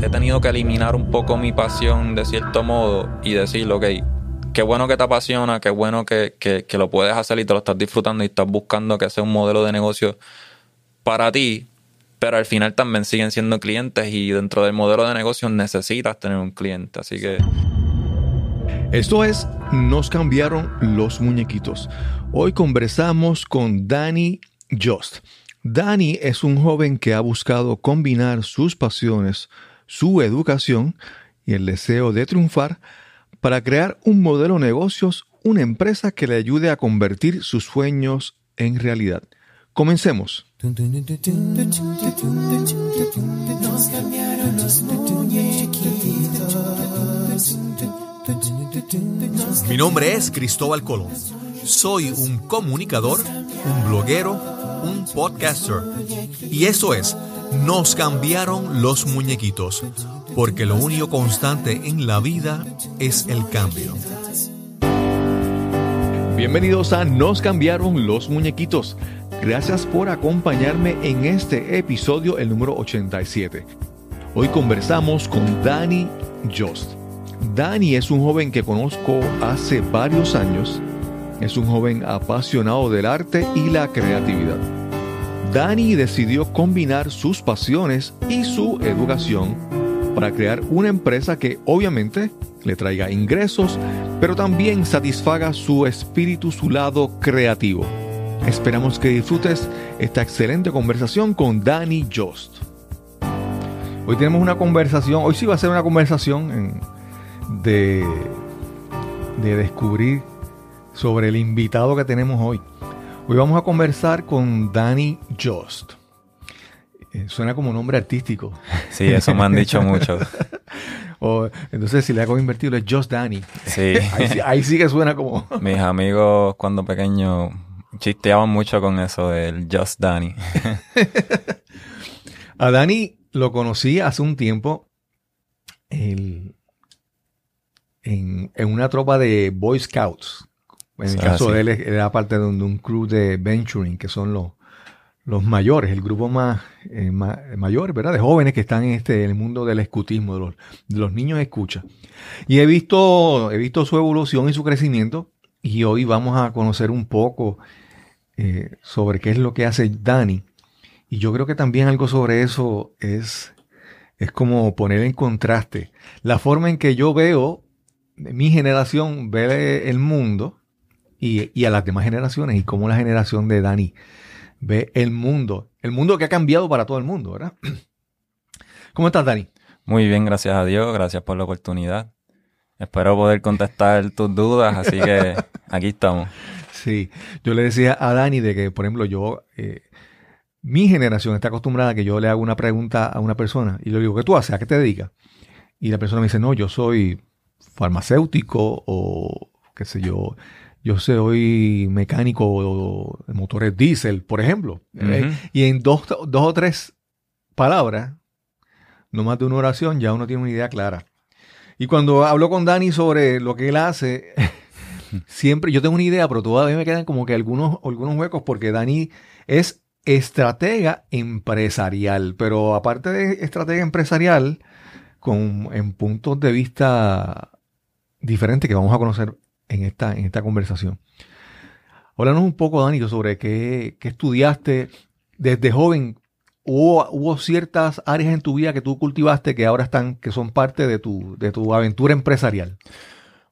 he tenido que eliminar un poco mi pasión de cierto modo y decir, ok, qué bueno que te apasiona, qué bueno que lo puedes hacer y te lo estás disfrutando y estás buscando que sea un modelo de negocio para ti, pero al final también siguen siendo clientes y dentro del modelo de negocio necesitas tener un cliente, así que... Esto es Nos cambiaron los muñequitos. Hoy conversamos con Danny Just. Danny es un joven que ha buscado combinar sus pasiones, su educación y el deseo de triunfar para crear un modelo de negocios, una empresa que le ayude a convertir sus sueños en realidad. Comencemos. Nos cambiaron los muñequitos. Mi nombre es Cristóbal Colón. Soy un comunicador, un bloguero, un podcaster. Y eso es, nos cambiaron los muñequitos, porque lo único constante en la vida es el cambio. Bienvenidos a Nos cambiaron los muñequitos. Gracias por acompañarme en este episodio, el número 87. Hoy conversamos con Danny Just. Danny es un joven que conozco hace varios años. Es un joven apasionado del arte y la creatividad. Danny decidió combinar sus pasiones y su educación para crear una empresa que obviamente le traiga ingresos, pero también satisfaga su espíritu, su lado creativo. Esperamos que disfrutes esta excelente conversación con Danny Just. Hoy tenemos una conversación, hoy sí va a ser una conversación de descubrir sobre el invitado que tenemos hoy. Hoy vamos a conversar con Danny Just. Suena como nombre artístico. Sí, eso me han dicho mucho. Entonces, si le hago invertido, es Just Danny. Sí. Ahí sí que suena como... Mis amigos cuando pequeños chisteaban mucho con eso del Just Danny. A Danny lo conocí hace un tiempo en una tropa de Boy Scouts. En el caso de él, era parte de un crew de Venturing, que son los mayores, el grupo más mayor, ¿verdad? De jóvenes que están en el mundo del escutismo, de los niños escucha. Y he visto su evolución y su crecimiento, y hoy vamos a conocer un poco sobre qué es lo que hace Danny. Y yo creo que también algo sobre eso es como poner en contraste la forma en que yo veo, mi generación ve el mundo y a las demás generaciones, y cómo la generación de Danny ve el mundo que ha cambiado para todo el mundo, ¿verdad? ¿Cómo estás, Danny? Muy bien, gracias a Dios, gracias por la oportunidad. Espero poder contestar tus dudas, así que aquí estamos. Sí, yo le decía a Danny de que, por ejemplo, mi generación está acostumbrada a que yo le hago una pregunta a una persona y le digo, ¿qué tú haces? ¿A qué te dedicas? Y la persona me dice, no, yo soy farmacéutico o qué sé yo soy mecánico de motores diésel, por ejemplo. Uh-huh. Y en dos o tres palabras, no más de una oración, ya uno tiene una idea clara. Y cuando hablo con Danny sobre lo que él hace, siempre yo tengo una idea, pero todavía me quedan como que algunos huecos, porque Danny es estratega empresarial, pero aparte de estratega empresarial, en puntos de vista diferentes que vamos a conocer en esta conversación. Háblanos un poco, Danny, sobre qué estudiaste desde joven. ¿Hubo ciertas áreas en tu vida que tú cultivaste que ahora que son parte de tu aventura empresarial?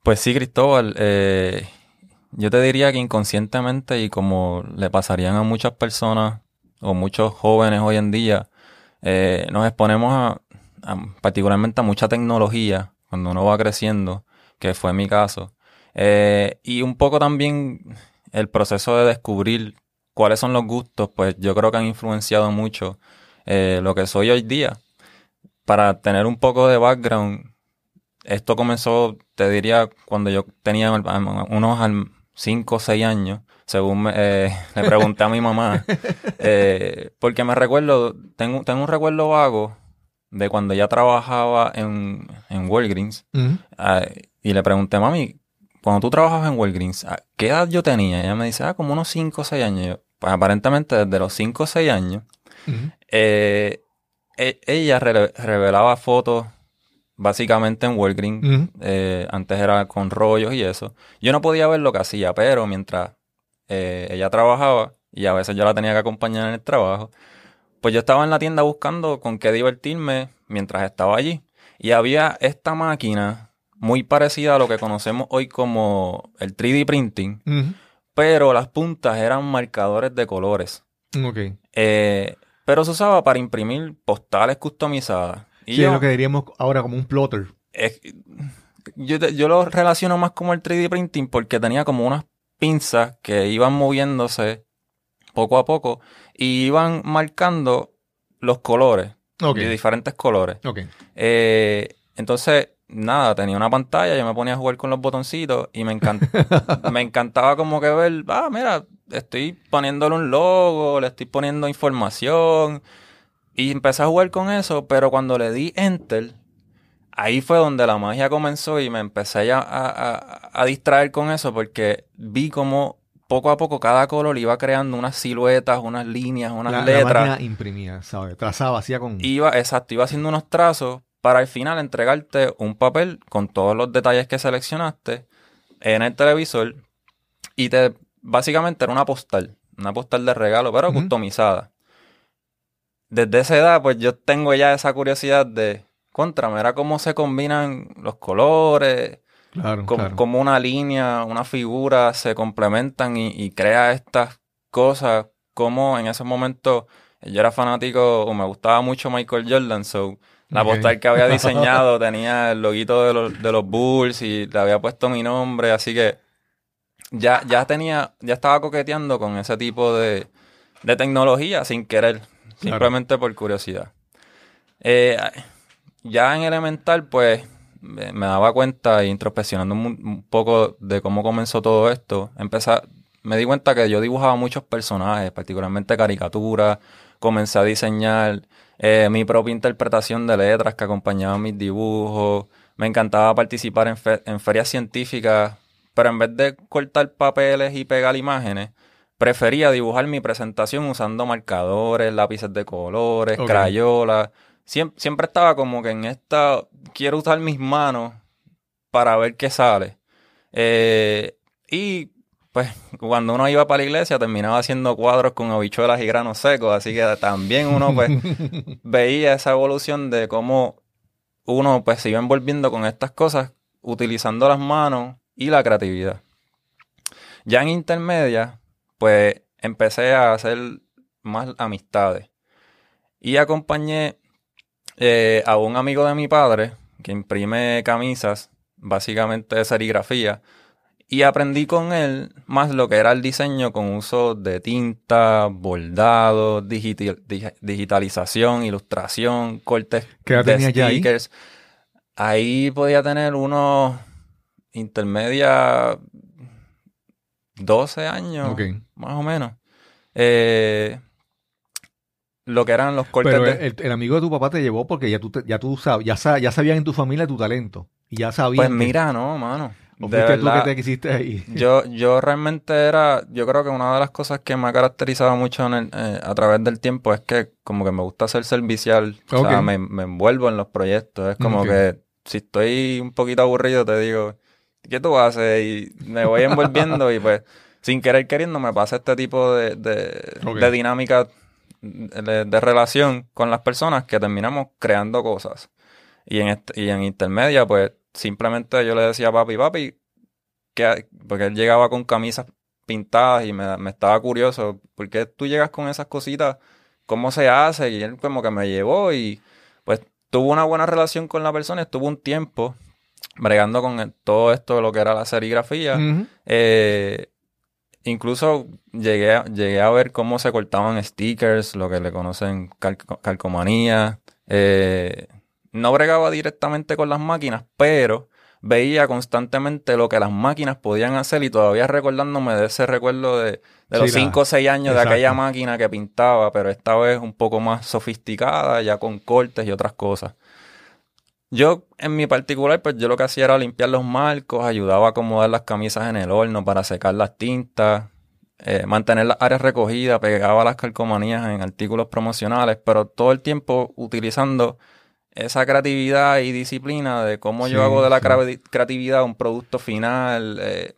Pues sí, Cristóbal. Yo te diría que inconscientemente, y como le pasarían a muchas personas o muchos jóvenes hoy en día, nos exponemos particularmente a mucha tecnología cuando uno va creciendo, que fue mi caso. Y un poco también el proceso de descubrir cuáles son los gustos, pues yo creo que han influenciado mucho lo que soy hoy día. Para tener un poco de background, esto comenzó, te diría, cuando yo tenía unos 5 o 6 años, según le pregunté a mi mamá. Porque me recuerdo, tengo un recuerdo vago de cuando ella trabajaba en Walgreens. Uh-huh. Y le pregunté, mami, cuando tú trabajabas en Walgreens, ¿a qué edad yo tenía? Ella me dice, como unos 5 o 6 años. Yo, pues aparentemente desde los 5 o 6 años, uh-huh, ella revelaba fotos básicamente en Walgreens. Antes era con rollos y eso. Yo no podía ver lo que hacía, pero mientras ella trabajaba, y a veces yo la tenía que acompañar en el trabajo, pues yo estaba en la tienda buscando con qué divertirme mientras estaba allí. Y había esta máquina muy parecida a lo que conocemos hoy como el 3D printing, pero las puntas eran marcadores de colores. Ok. Pero se usaba para imprimir postales customizadas. Y Sí, es lo que diríamos ahora como un plotter. yo lo relaciono más como el 3D printing porque tenía como unas pinzas que iban moviéndose poco a poco y iban marcando los colores, de diferentes colores. Okay. Entonces, nada, tenía una pantalla, yo me ponía a jugar con los botoncitos y me encantaba como que ver, mira, estoy poniéndole un logo, le estoy poniendo información y empecé a jugar con eso, pero cuando le di Enter, ahí fue donde la magia comenzó y me empecé a distraer con eso porque vi como poco a poco cada color iba creando unas siluetas, unas líneas, unas letras. La máquina imprimía, ¿sabes? Trazaba, hacía con... Iba haciendo unos trazos para al final entregarte un papel con todos los detalles que seleccionaste en el televisor y básicamente era una postal de regalo, pero customizada. Desde esa edad, pues yo tengo ya esa curiosidad de mira cómo se combinan los colores, claro. cómo una línea, una figura se complementan y crea estas cosas, como en ese momento yo era fanático o me gustaba mucho Michael Jordan, so la postal que había diseñado tenía el loguito de los Bulls y le había puesto mi nombre, así que ya estaba coqueteando con ese tipo de tecnología sin querer, simplemente por curiosidad. Ya en elemental, pues, me daba cuenta, introspeccionando un poco de cómo comenzó todo esto, me di cuenta que yo dibujaba muchos personajes, particularmente caricaturas, comencé a diseñar mi propia interpretación de letras que acompañaban mis dibujos, me encantaba participar en ferias científicas, pero en vez de cortar papeles y pegar imágenes, prefería dibujar mi presentación usando marcadores, lápices de colores, crayolas. Siempre estaba como que quiero usar mis manos para ver qué sale. Y pues cuando uno iba para la iglesia terminaba haciendo cuadros con habichuelas y granos secos, así que también uno pues veía esa evolución de cómo uno pues se iba envolviendo con estas cosas utilizando las manos y la creatividad. Ya en intermedia, pues empecé a hacer más amistades y acompañé a un amigo de mi padre que imprime camisas, básicamente de serigrafía, y aprendí con él más lo que era el diseño con uso de tinta, bordado, digitalización, ilustración, cortes de stickers. Ahí podía tener unos intermedia 12 años, más o menos. Lo que eran los cortes. Pero el amigo de tu papá te llevó porque ya sabían en tu familia tu talento. Y ya sabían. Pues mira, no, mano. ¿O fuiste tú que te quisiste ahí? Yo realmente yo creo que una de las cosas que me ha caracterizado mucho a través del tiempo es que como que me gusta ser servicial. O sea, me envuelvo en los proyectos. Es como que si estoy un poquito aburrido te digo, ¿qué tú haces? Y me voy envolviendo y pues sin querer queriendo me pasa este tipo de dinámica de relación con las personas que terminamos creando cosas. Y en intermedia, pues, simplemente yo le decía a papi, porque él llegaba con camisas pintadas y me estaba curioso, ¿por qué tú llegas con esas cositas? ¿Cómo se hace? Y él como que me llevó y pues tuvo una buena relación con la persona, estuvo un tiempo bregando con todo esto de lo que era la serigrafía. Incluso llegué a ver cómo se cortaban stickers, lo que le conocen calcomanía. No bregaba directamente con las máquinas, pero veía constantemente lo que las máquinas podían hacer y todavía recordándome de ese recuerdo de los 5 o 6 años de aquella máquina que pintaba, pero esta vez un poco más sofisticada, ya con cortes y otras cosas. Yo, en mi particular, pues yo lo que hacía era limpiar los marcos, ayudaba a acomodar las camisas en el horno para secar las tintas mantener las áreas recogidas, pegaba las calcomanías en artículos promocionales, pero todo el tiempo utilizando esa creatividad y disciplina de cómo yo hago de la creatividad un producto final.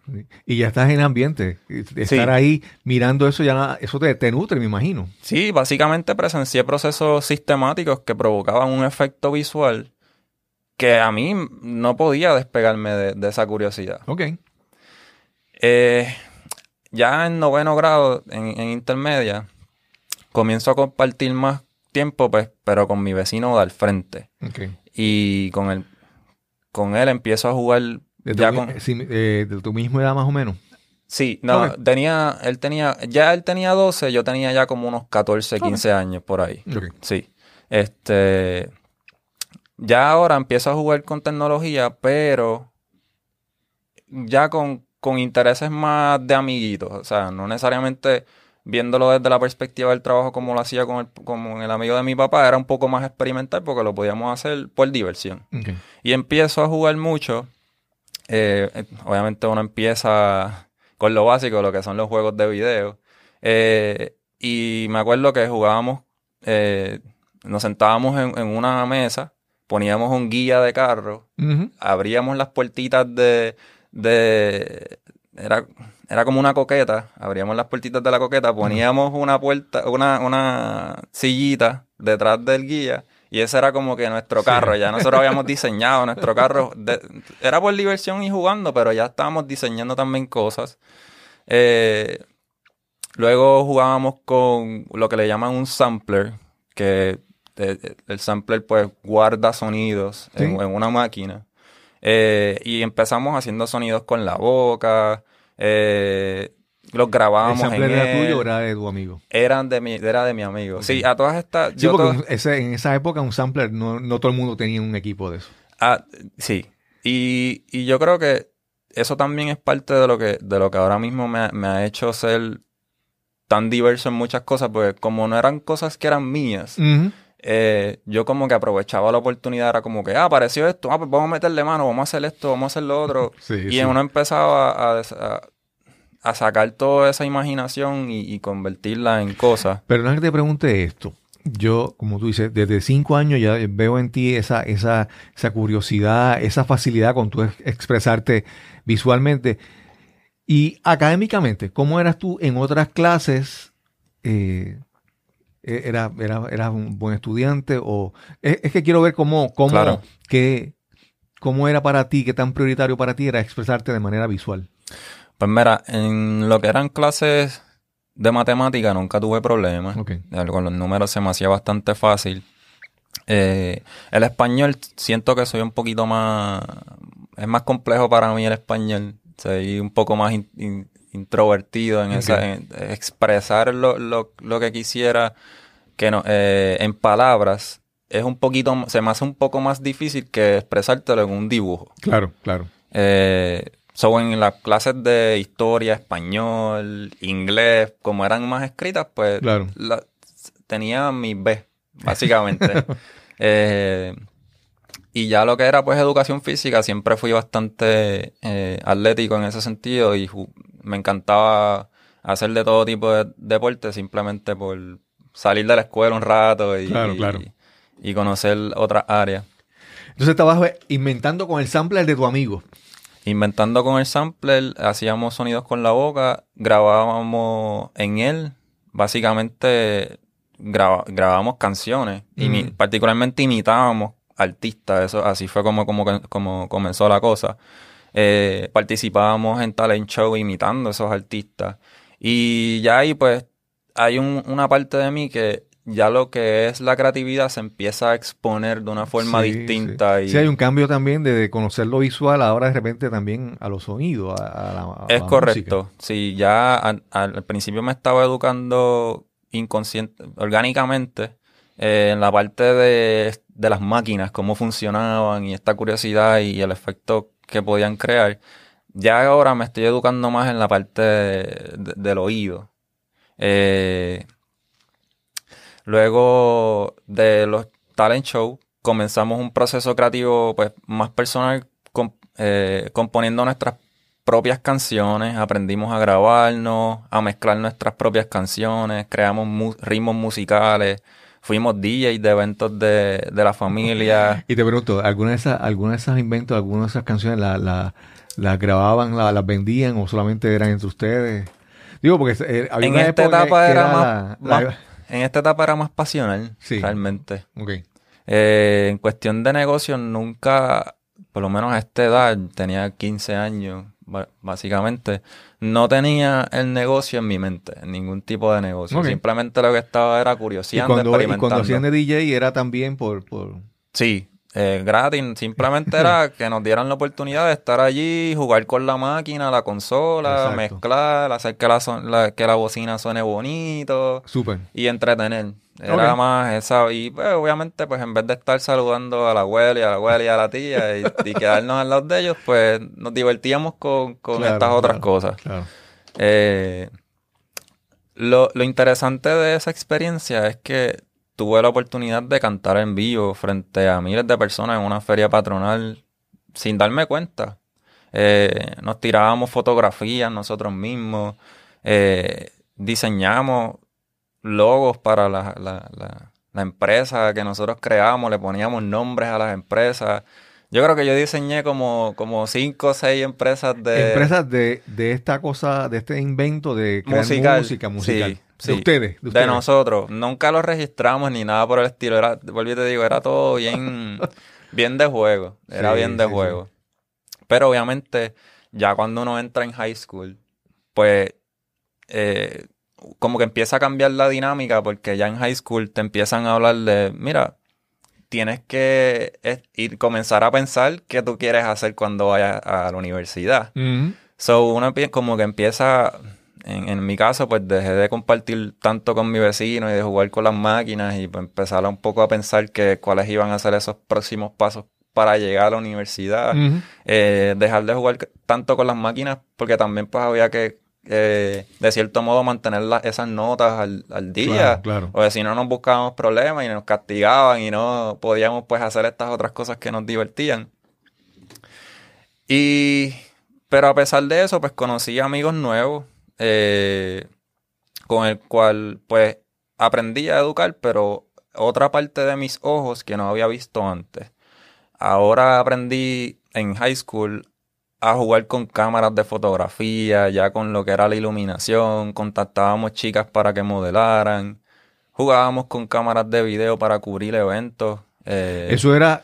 Y ya estás en ambiente. Estar ahí mirando eso, eso te nutre, me imagino. Sí, básicamente presencié procesos sistemáticos que provocaban un efecto visual que a mí no podía despegarme de esa curiosidad. Ok. Ya en 9º grado, en intermedia, comienzo a compartir más tiempo, pues, pero con mi vecino de al frente. Okay. Y con él empiezo a jugar de tu misma edad más o menos. Sí, no, Okay. él tenía 12, yo tenía ya como unos 14, 15 años por ahí. Okay. Sí. Ya ahora empiezo a jugar con tecnología, pero ya con intereses más de amiguitos. O sea, no necesariamente viéndolo desde la perspectiva del trabajo como lo hacía como el amigo de mi papá, era un poco más experimental porque lo podíamos hacer por diversión. Okay. Y empiezo a jugar mucho. Obviamente uno empieza con lo básico, lo que son los juegos de video. Y me acuerdo que jugábamos, nos sentábamos en una mesa, poníamos un guía de carro, abríamos las puertitas era como una coqueta, abríamos las puertitas de la coqueta, poníamos una sillita detrás del guía y ese era como que nuestro carro. Ya nosotros habíamos diseñado nuestro carro. Era por diversión y jugando, pero ya estábamos diseñando también cosas. Luego jugábamos con lo que le llaman un sampler, que el sampler pues guarda sonidos en una máquina. Y empezamos haciendo sonidos con la boca, los grabábamos. ¿El sampler era tuyo o era de tu amigo? Era de mi amigo. Okay. Sí, a todas estas... Sí, porque en esa época un sampler, no todo el mundo tenía un equipo de eso. Sí. Y yo creo que eso también es parte de lo que ahora mismo me ha hecho ser tan diverso en muchas cosas, porque como no eran cosas que eran mías, yo como que aprovechaba la oportunidad, era como que, apareció esto, pues vamos a meterle mano, vamos a hacer esto, vamos a hacer lo otro. Y uno empezaba a sacar toda esa imaginación y convertirla en cosas. Pero no es que te pregunte esto. Yo, como tú dices, desde 5 años ya veo en ti esa curiosidad, esa facilidad con tu expresarte visualmente. Y académicamente, ¿cómo eras tú en otras clases? ¿Eras un buen estudiante? O es que quiero ver cómo era para ti, qué tan prioritario para ti era expresarte de manera visual. Pues mira, en lo que eran clases de matemática nunca tuve problemas. Okay. Con los números se me hacía bastante fácil. El español siento que soy un poquito más... Es más complejo para mí el español. Soy un poco más introvertido en en expresar lo que quisiera que no, en palabras. Se me hace un poco más difícil que expresártelo en un dibujo. Claro. En las clases de historia, español, inglés, como eran más escritas, pues tenía mis B, básicamente. Y ya lo que era pues educación física, siempre fui bastante atlético en ese sentido y me encantaba hacer de todo tipo de deporte simplemente por salir de la escuela un rato y conocer otras áreas. Entonces estabas inventando con el sampler de tu amigo. Inventando con el sampler, hacíamos sonidos con la boca, grabábamos en él, básicamente grabábamos canciones, particularmente imitábamos artistas, eso así fue como comenzó la cosa. Participábamos en talent show imitando a esos artistas. Y ya ahí pues hay una parte de mí que ya lo que es la creatividad se empieza a exponer de una forma distinta. Sí, hay un cambio también de conocer lo visual ahora de repente también a los sonidos, Es la correcto. música. Sí, ya al principio me estaba educando orgánicamente en la parte de las máquinas, cómo funcionaban y esta curiosidad y el efecto que podían crear. Ya ahora me estoy educando más en la parte del oído. Luego de los talent shows, comenzamos un proceso creativo pues más personal, componiendo nuestras propias canciones, aprendimos a grabarnos, a mezclar nuestras propias canciones, creamos ritmos musicales, fuimos DJs de eventos de la familia. Y te pregunto, ¿alguna de esas inventos, alguna de esas canciones las grababan, las vendían o solamente eran entre ustedes? Digo, porque había En una esta época etapa que era en esta etapa era más pasional, Sí. realmente. Ok. En cuestión de negocios, nunca, por lo menos a esta edad, tenía 15 años, básicamente, no tenía el negocio en mi mente, ningún tipo de negocio. Ok. Simplemente lo que estaba era Y curioseando, cuando experimentando. hacían de DJ era también por... Sí, gratis. Simplemente era que nos dieran la oportunidad de estar allí, jugar con la máquina, la consola, Exacto. mezclar, hacer que la bocina suene bonito Súper. y entretener. Era Ok. más esa, y pues obviamente pues en vez de estar saludando a la abuela y a la abuela y a la tía y quedarnos al lado de ellos, pues nos divertíamos con Claro, estas otras claro, cosas. Claro. Lo interesante de esa experiencia es que tuve la oportunidad de cantar en vivo frente a miles de personas en una feria patronal sin darme cuenta. Nos tirábamos fotografías nosotros mismos, diseñamos logos para la empresa que nosotros creamos, le poníamos nombres a las empresas. Yo creo que yo diseñé como 5 o 6 empresas Empresas de esta cosa, de este invento de crear música musical. Sí, sí. De ustedes. De nosotros. Nunca lo registramos ni nada por el estilo. Vuelvo y te digo, era todo bien, bien de juego. Era Sí, bien de sí, juego. Pero obviamente, ya cuando uno entra en high school, pues como que empieza a cambiar la dinámica porque ya en high school te empiezan a hablar de, mira, tienes que comenzar a pensar qué tú quieres hacer cuando vayas a la universidad. Ujú. So, uno como que empieza, en mi caso, pues dejé de compartir tanto con mi vecino y de jugar con las máquinas y pues empezar un poco a pensar que cuáles iban a ser esos próximos pasos para llegar a la universidad. Ujú. Dejar de jugar tanto con las máquinas porque también pues había que, de cierto modo, mantener esas notas al día. Claro, claro. Porque si no nos buscábamos problemas y nos castigaban y no podíamos pues hacer estas otras cosas que nos divertían. Pero a pesar de eso, pues conocí amigos nuevos, con el cual pues aprendí a educar, pero otra parte de mis ojos que no había visto antes. Ahora aprendí en high school a jugar con cámaras de fotografía, ya con lo que era la iluminación, contactábamos chicas para que modelaran, jugábamos con cámaras de video para cubrir eventos. ¿Eso era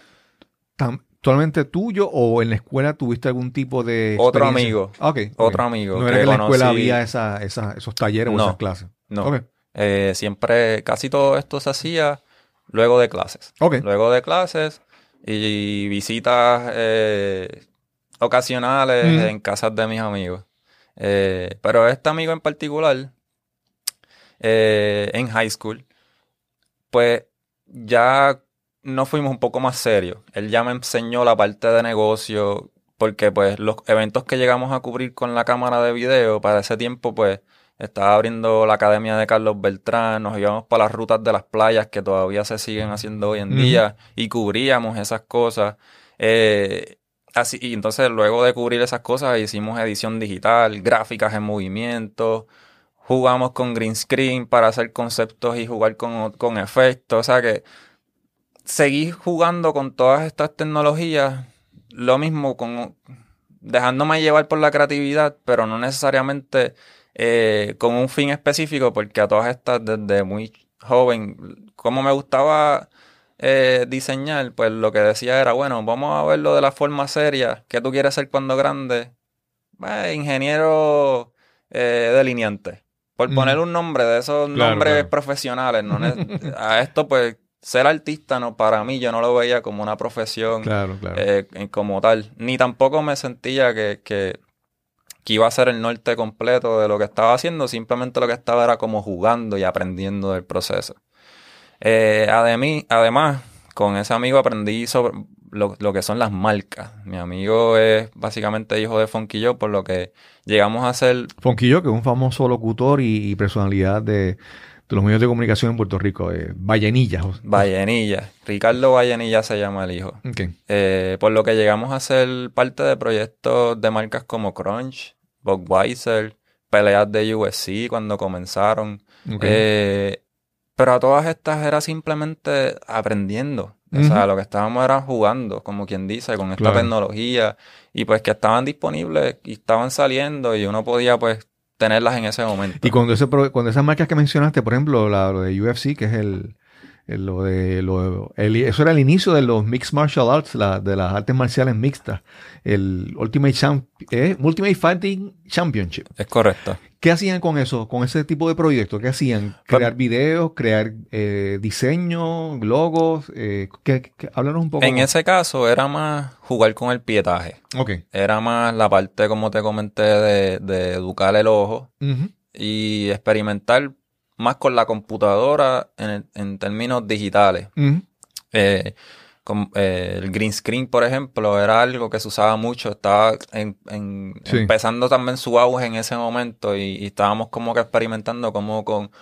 totalmente tuyo o en la escuela tuviste algún tipo de Otro experiencia? amigo. Ok. Otro amigo No era que que en la escuela conocí. había esos talleres o No, esas clases. No. Ok. Siempre, casi todo esto se hacía luego de clases. Ok. Luego de clases y visitas ocasionales Mm. en casas de mis amigos. Pero este amigo en particular, en high school, pues ya nos fuimos un poco más serios. Él ya me enseñó la parte de negocio, porque pues los eventos que llegamos a cubrir con la cámara de video, para ese tiempo pues estaba abriendo la academia de Carlos Beltrán, nos íbamos para las rutas de las playas que todavía se siguen haciendo hoy en Ujú. día y cubríamos esas cosas. Así, y entonces luego de cubrir esas cosas hicimos edición digital, gráficas en movimiento, jugamos con green screen para hacer conceptos y jugar con efectos. O sea que seguí jugando con todas estas tecnologías, lo mismo dejándome llevar por la creatividad, pero no necesariamente con un fin específico, porque a todas estas desde muy joven, como me gustaba diseñar, pues lo que decía era, bueno, vamos a verlo de la forma seria. ¿Qué tú quieres ser cuando grande? Ingeniero delineante. Por poner un nombre de esos Claro, nombres claro. profesionales. A esto, pues, ser artista, no, para mí, yo no lo veía como una profesión Claro, claro. como tal. Ni tampoco me sentía que iba a ser el norte completo de lo que estaba haciendo. Simplemente lo que estaba era como jugando y aprendiendo del proceso. Además, con ese amigo aprendí sobre lo que son las marcas. Mi amigo es básicamente hijo de Funky Joe, por lo que llegamos a hacer... Fonquillo, que es un famoso locutor y personalidad de de los medios de comunicación en Puerto Rico, Vallenilla. Vallenilla. Ricardo Vallenilla se llama el hijo. Okay. Por lo que llegamos a ser parte de proyectos de marcas como Crunch, Budweiser, peleas de UFC cuando comenzaron. Okay. Pero a todas estas era simplemente aprendiendo. O sea, lo que estábamos era jugando, como quien dice, con esta tecnología. Y pues que estaban disponibles y estaban saliendo y uno podía pues tenerlas en ese momento. Y cuando esas marcas que mencionaste, por ejemplo, lo de UFC, que es eso era el inicio de los Mixed Martial Arts, de las artes marciales mixtas, el Ultimate Fighting Championship. Es correcto. ¿Qué hacían con eso, con ese tipo de proyectos? ¿Qué hacían? ¿Crear videos, crear diseños, logos? Háblanos un poco. En ese caso era más jugar con el pietaje. Okay. Era más la parte, como te comenté, de educar el ojo y experimentar más con la computadora en términos digitales. El green screen, por ejemplo, era algo que se usaba mucho. Estaba empezando también su auge en ese momento y estábamos como que experimentando como con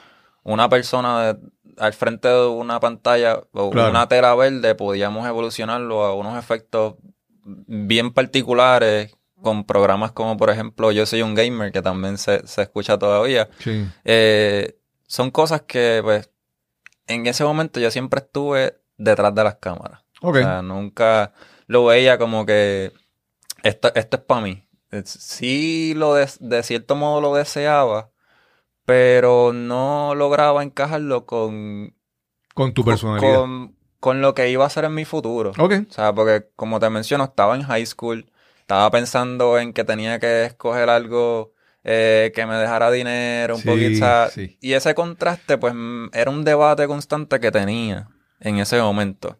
una persona al frente de una pantalla o una tela verde podíamos evolucionarlo a unos efectos bien particulares con programas como, por ejemplo, Yo Soy un Gamer, que también se escucha todavía. Sí. Son cosas que, pues, en ese momento yo siempre estuve detrás de las cámaras. Okay. O sea, nunca lo veía como que esto es para mí. Sí, de cierto modo lo deseaba, pero no lograba encajarlo con tu personalidad. Con lo que iba a ser en mi futuro. Okay. O sea, porque como te menciono, estaba en high school, estaba pensando en que tenía que escoger algo que me dejara dinero, un poquito. Sí. Y ese contraste, pues, era un debate constante que tenía en ese momento.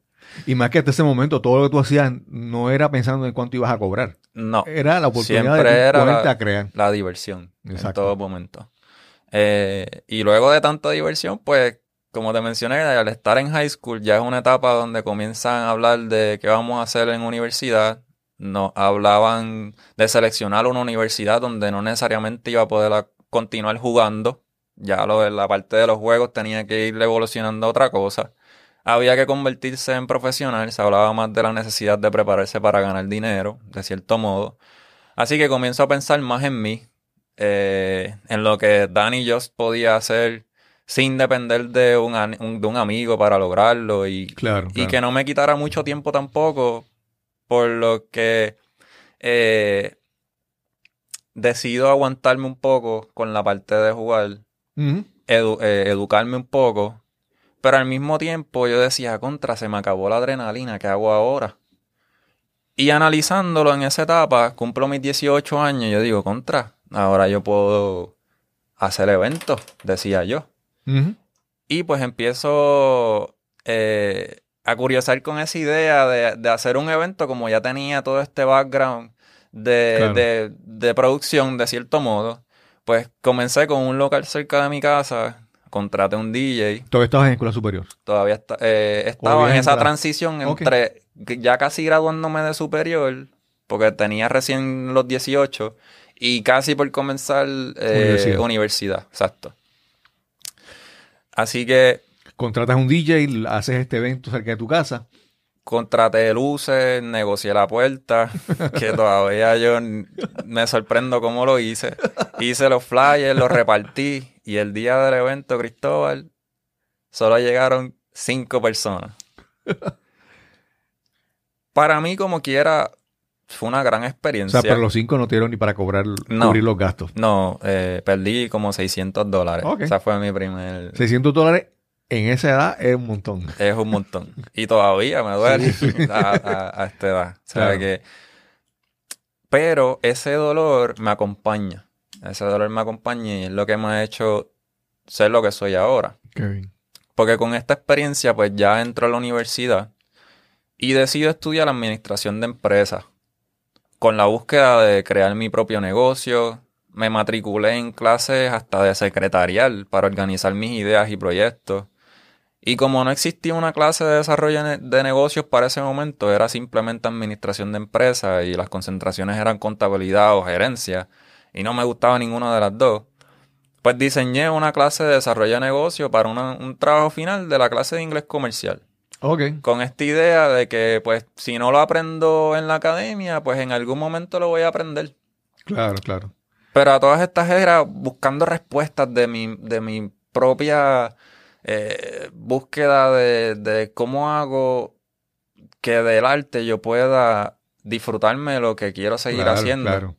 Y más que hasta ese momento, todo lo que tú hacías no era pensando en cuánto ibas a cobrar. No. Era la oportunidad siempre de era ponerte a crear. La diversión. Exacto. En todo momento. Y luego de tanta diversión, pues, como te mencioné, al estar en high school ya es una etapa donde comienzan a hablar de qué vamos a hacer en universidad. Nos hablaban de seleccionar una universidad donde no necesariamente iba a poder continuar jugando. Ya la parte de los juegos tenía que ir evolucionando a otra cosa. Había que convertirse en profesional. Se hablaba más de la necesidad de prepararse para ganar dinero, de cierto modo. Así que comienzo a pensar más en mí, en lo que Danny Just podía hacer sin depender de un amigo para lograrlo y que no me quitara mucho tiempo tampoco, por lo que decido aguantarme un poco con la parte de jugar, educarme un poco, pero al mismo tiempo yo decía, se me acabó la adrenalina, ¿qué hago ahora? Y analizándolo en esa etapa, cumplo mis 18 años y yo digo, ahora yo puedo hacer eventos, decía yo. Y pues empiezo a curiosar con esa idea de hacer un evento, como ya tenía todo este background de producción, de cierto modo. Pues comencé con un local cerca de mi casa, contraté un DJ. ¿Todavía estabas en escuela superior? Todavía estaba en esa transición entre ya casi graduándome de superior, porque tenía recién los 18, y casi por comenzar universidad. Exacto. Así que contratas un DJ, haces este evento cerca de tu casa. Contraté luces, negocié la puerta, que todavía yo me sorprendo cómo lo hice. Hice los flyers, los repartí, y el día del evento, Cristóbal, solo llegaron 5 personas. Para mí, como quiera, fue una gran experiencia. O sea, pero los 5 no te dieron ni para cubrir los gastos. No, perdí como $600. Okay. Esa fue mi primer... $600 en esa edad es un montón. Es un montón. Y todavía me duele a esta edad. O sea que... Pero ese dolor me acompaña. Ese dolor me acompaña y es lo que me ha hecho ser lo que soy ahora. Qué bien. Porque con esta experiencia, pues ya entro a la universidad y decido estudiar administración de empresas. Con la búsqueda de crear mi propio negocio, me matriculé en clases hasta de secretarial para organizar mis ideas y proyectos. Y como no existía una clase de desarrollo de negocios para ese momento, era simplemente administración de empresas y las concentraciones eran contabilidad o gerencia, y no me gustaba ninguna de las dos, Pues diseñé una clase de desarrollo de negocio para un trabajo final de la clase de inglés comercial. Ok. Con esta idea de que, pues, si no lo aprendo en la academia, pues en algún momento lo voy a aprender. Claro, claro. Pero a todas estas era buscando respuestas de mi propia búsqueda de cómo hago que del arte yo pueda disfrutarme de lo que quiero seguir Claro, haciendo. claro.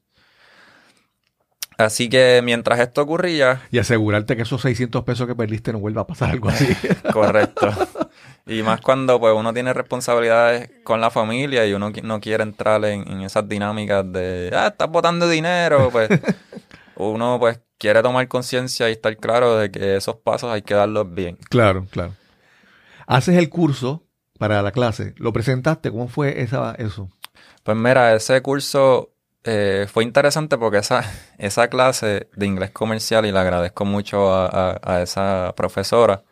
Así que mientras esto ocurría, Y asegurarte que esos 600 pesos que perdiste no vuelva a pasar algo así. correcto. Y más cuando pues uno tiene responsabilidades con la familia y uno no quiere entrar en esas dinámicas de, estás botando dinero, pues uno pues quiere tomar conciencia y estar claro de que esos pasos hay que darlos bien. Claro, claro. Haces el curso para la clase. ¿Lo presentaste? ¿Cómo fue eso? Pues mira, ese curso fue interesante porque esa clase de inglés comercial, y le agradezco mucho a esa profesora,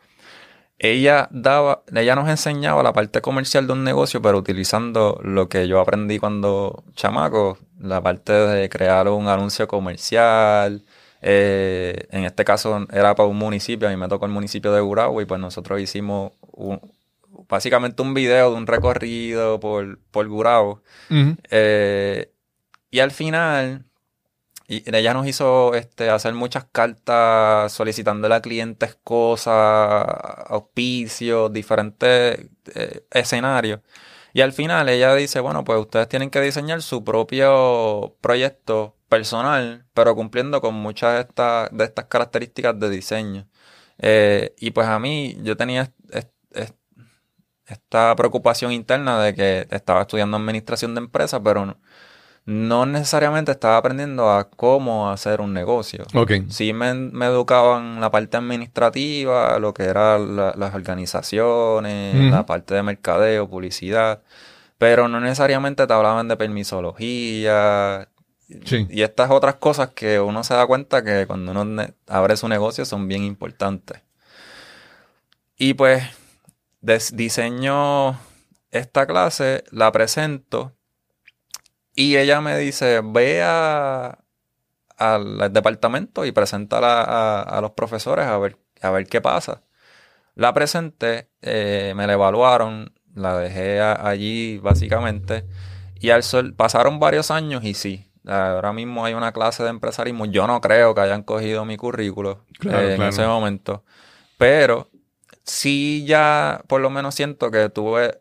ella nos enseñaba la parte comercial de un negocio, pero utilizando lo que yo aprendí cuando chamaco, la parte de crear un anuncio comercial. En este caso era para un municipio, a mí me tocó el municipio de Gurabo, y pues nosotros hicimos básicamente un video de un recorrido por Gurabo. Uh-huh. Y al final, ella nos hizo hacer muchas cartas solicitándole a clientes cosas, auspicios, diferentes escenarios. Y al final ella dice, bueno, pues ustedes tienen que diseñar su propio proyecto personal, pero cumpliendo con muchas de estas características de diseño. Y pues a mí, yo tenía esta preocupación interna de que estaba estudiando administración de empresas, pero no necesariamente estaba aprendiendo a cómo hacer un negocio. Okay. Sí me educaban la parte administrativa, lo que eran las organizaciones, Uh-huh. la parte de mercadeo, publicidad, pero no necesariamente te hablaban de permisología Sí. y estas otras cosas que uno se da cuenta que cuando uno abre su negocio son bien importantes. Y pues diseño esta clase, la presento. Y ella me dice, ve al departamento y preséntala a los profesores a ver qué pasa. La presenté, me la evaluaron, la dejé allí básicamente. Y pasaron varios años y sí, ahora mismo hay una clase de empresarismo. Yo no creo que hayan cogido mi currículo en ese momento. Pero sí ya por lo menos siento que tuve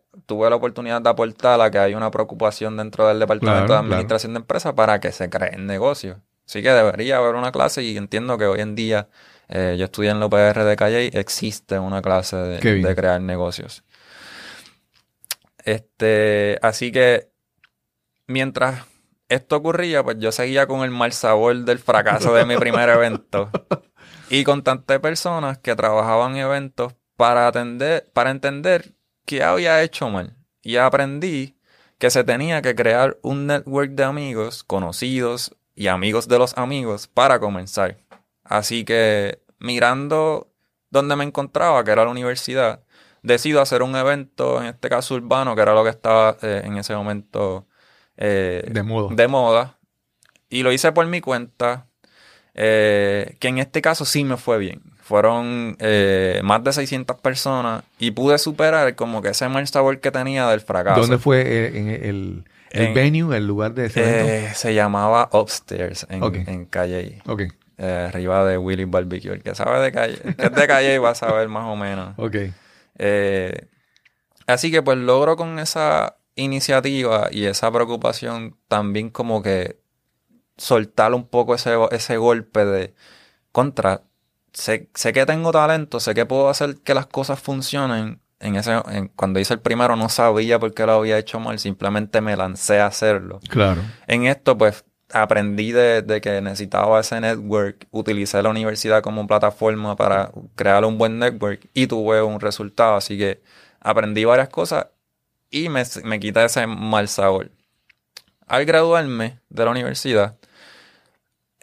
la oportunidad de aportar a que hay una preocupación dentro del Departamento de Administración de Empresas para que se creen negocios. Así que debería haber una clase, y entiendo que hoy en día, yo estudié en la UPR de Calley, existe una clase de crear negocios. Así que mientras esto ocurría, pues yo seguía con el mal sabor del fracaso de mi primer evento. Y contacté personas que trabajaban en eventos para entender qué había hecho mal. Y aprendí que se tenía que crear un network de amigos, conocidos y amigos de los amigos para comenzar. Así que, mirando donde me encontraba, que era la universidad, decido hacer un evento, en este caso urbano, que era lo que estaba en ese momento de moda. Y lo hice por mi cuenta, que en este caso sí me fue bien. Fueron más de 600 personas y pude superar como que ese mal sabor que tenía del fracaso. ¿Dónde fue el venue, el lugar de ese evento? Se llamaba Upstairs Okay. en Calley. Okay. Arriba de Willy's Barbecue. El que sabe de Calley, es de Calley, va a saber más o menos. Okay. Así que pues logro con esa iniciativa y esa preocupación también como que soltar un poco ese golpe de contra. Sé que tengo talento, sé que puedo hacer que las cosas funcionen. Cuando hice el primero no sabía por qué lo había hecho mal, simplemente me lancé a hacerlo. Claro. En esto pues aprendí de que necesitaba ese network, utilicé la universidad como plataforma para crear un buen network y tuve un resultado, así que aprendí varias cosas y me quité ese mal sabor. Al graduarme de la universidad,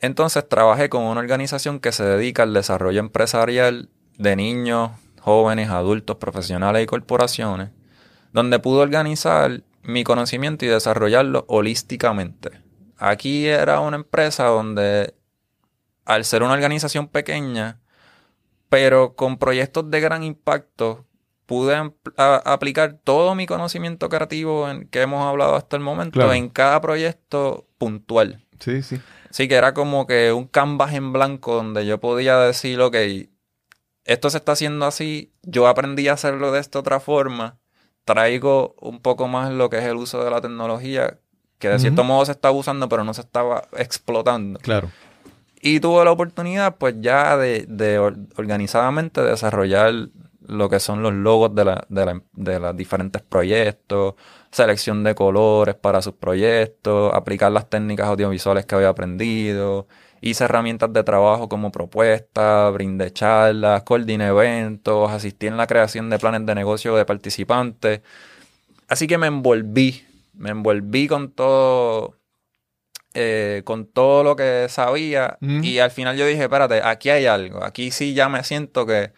entonces trabajé con una organización que se dedica al desarrollo empresarial de niños, jóvenes, adultos, profesionales y corporaciones, donde pude organizar mi conocimiento y desarrollarlo holísticamente. Aquí era una empresa donde al ser una organización pequeña, pero con proyectos de gran impacto, pude aplicar todo mi conocimiento creativo que hemos hablado hasta el momento, Claro. en cada proyecto puntual. Sí, sí. Así que era como que un canvas en blanco donde yo podía decir, ok, esto se está haciendo así, yo aprendí a hacerlo de esta otra forma, traigo un poco más lo que es el uso de la tecnología, que de cierto modo se estaba usando, pero no se estaba explotando. Claro. Y tuve la oportunidad, pues ya de organizadamente desarrollar lo que son los logos de los diferentes proyectos, selección de colores para sus proyectos, aplicar las técnicas audiovisuales que había aprendido, hice herramientas de trabajo como propuestas, brindé charlas, coordiné eventos, asistí en la creación de planes de negocio de participantes. Así que me envolví con todo lo que sabía y al final yo dije, espérate, aquí hay algo, aquí sí ya me siento que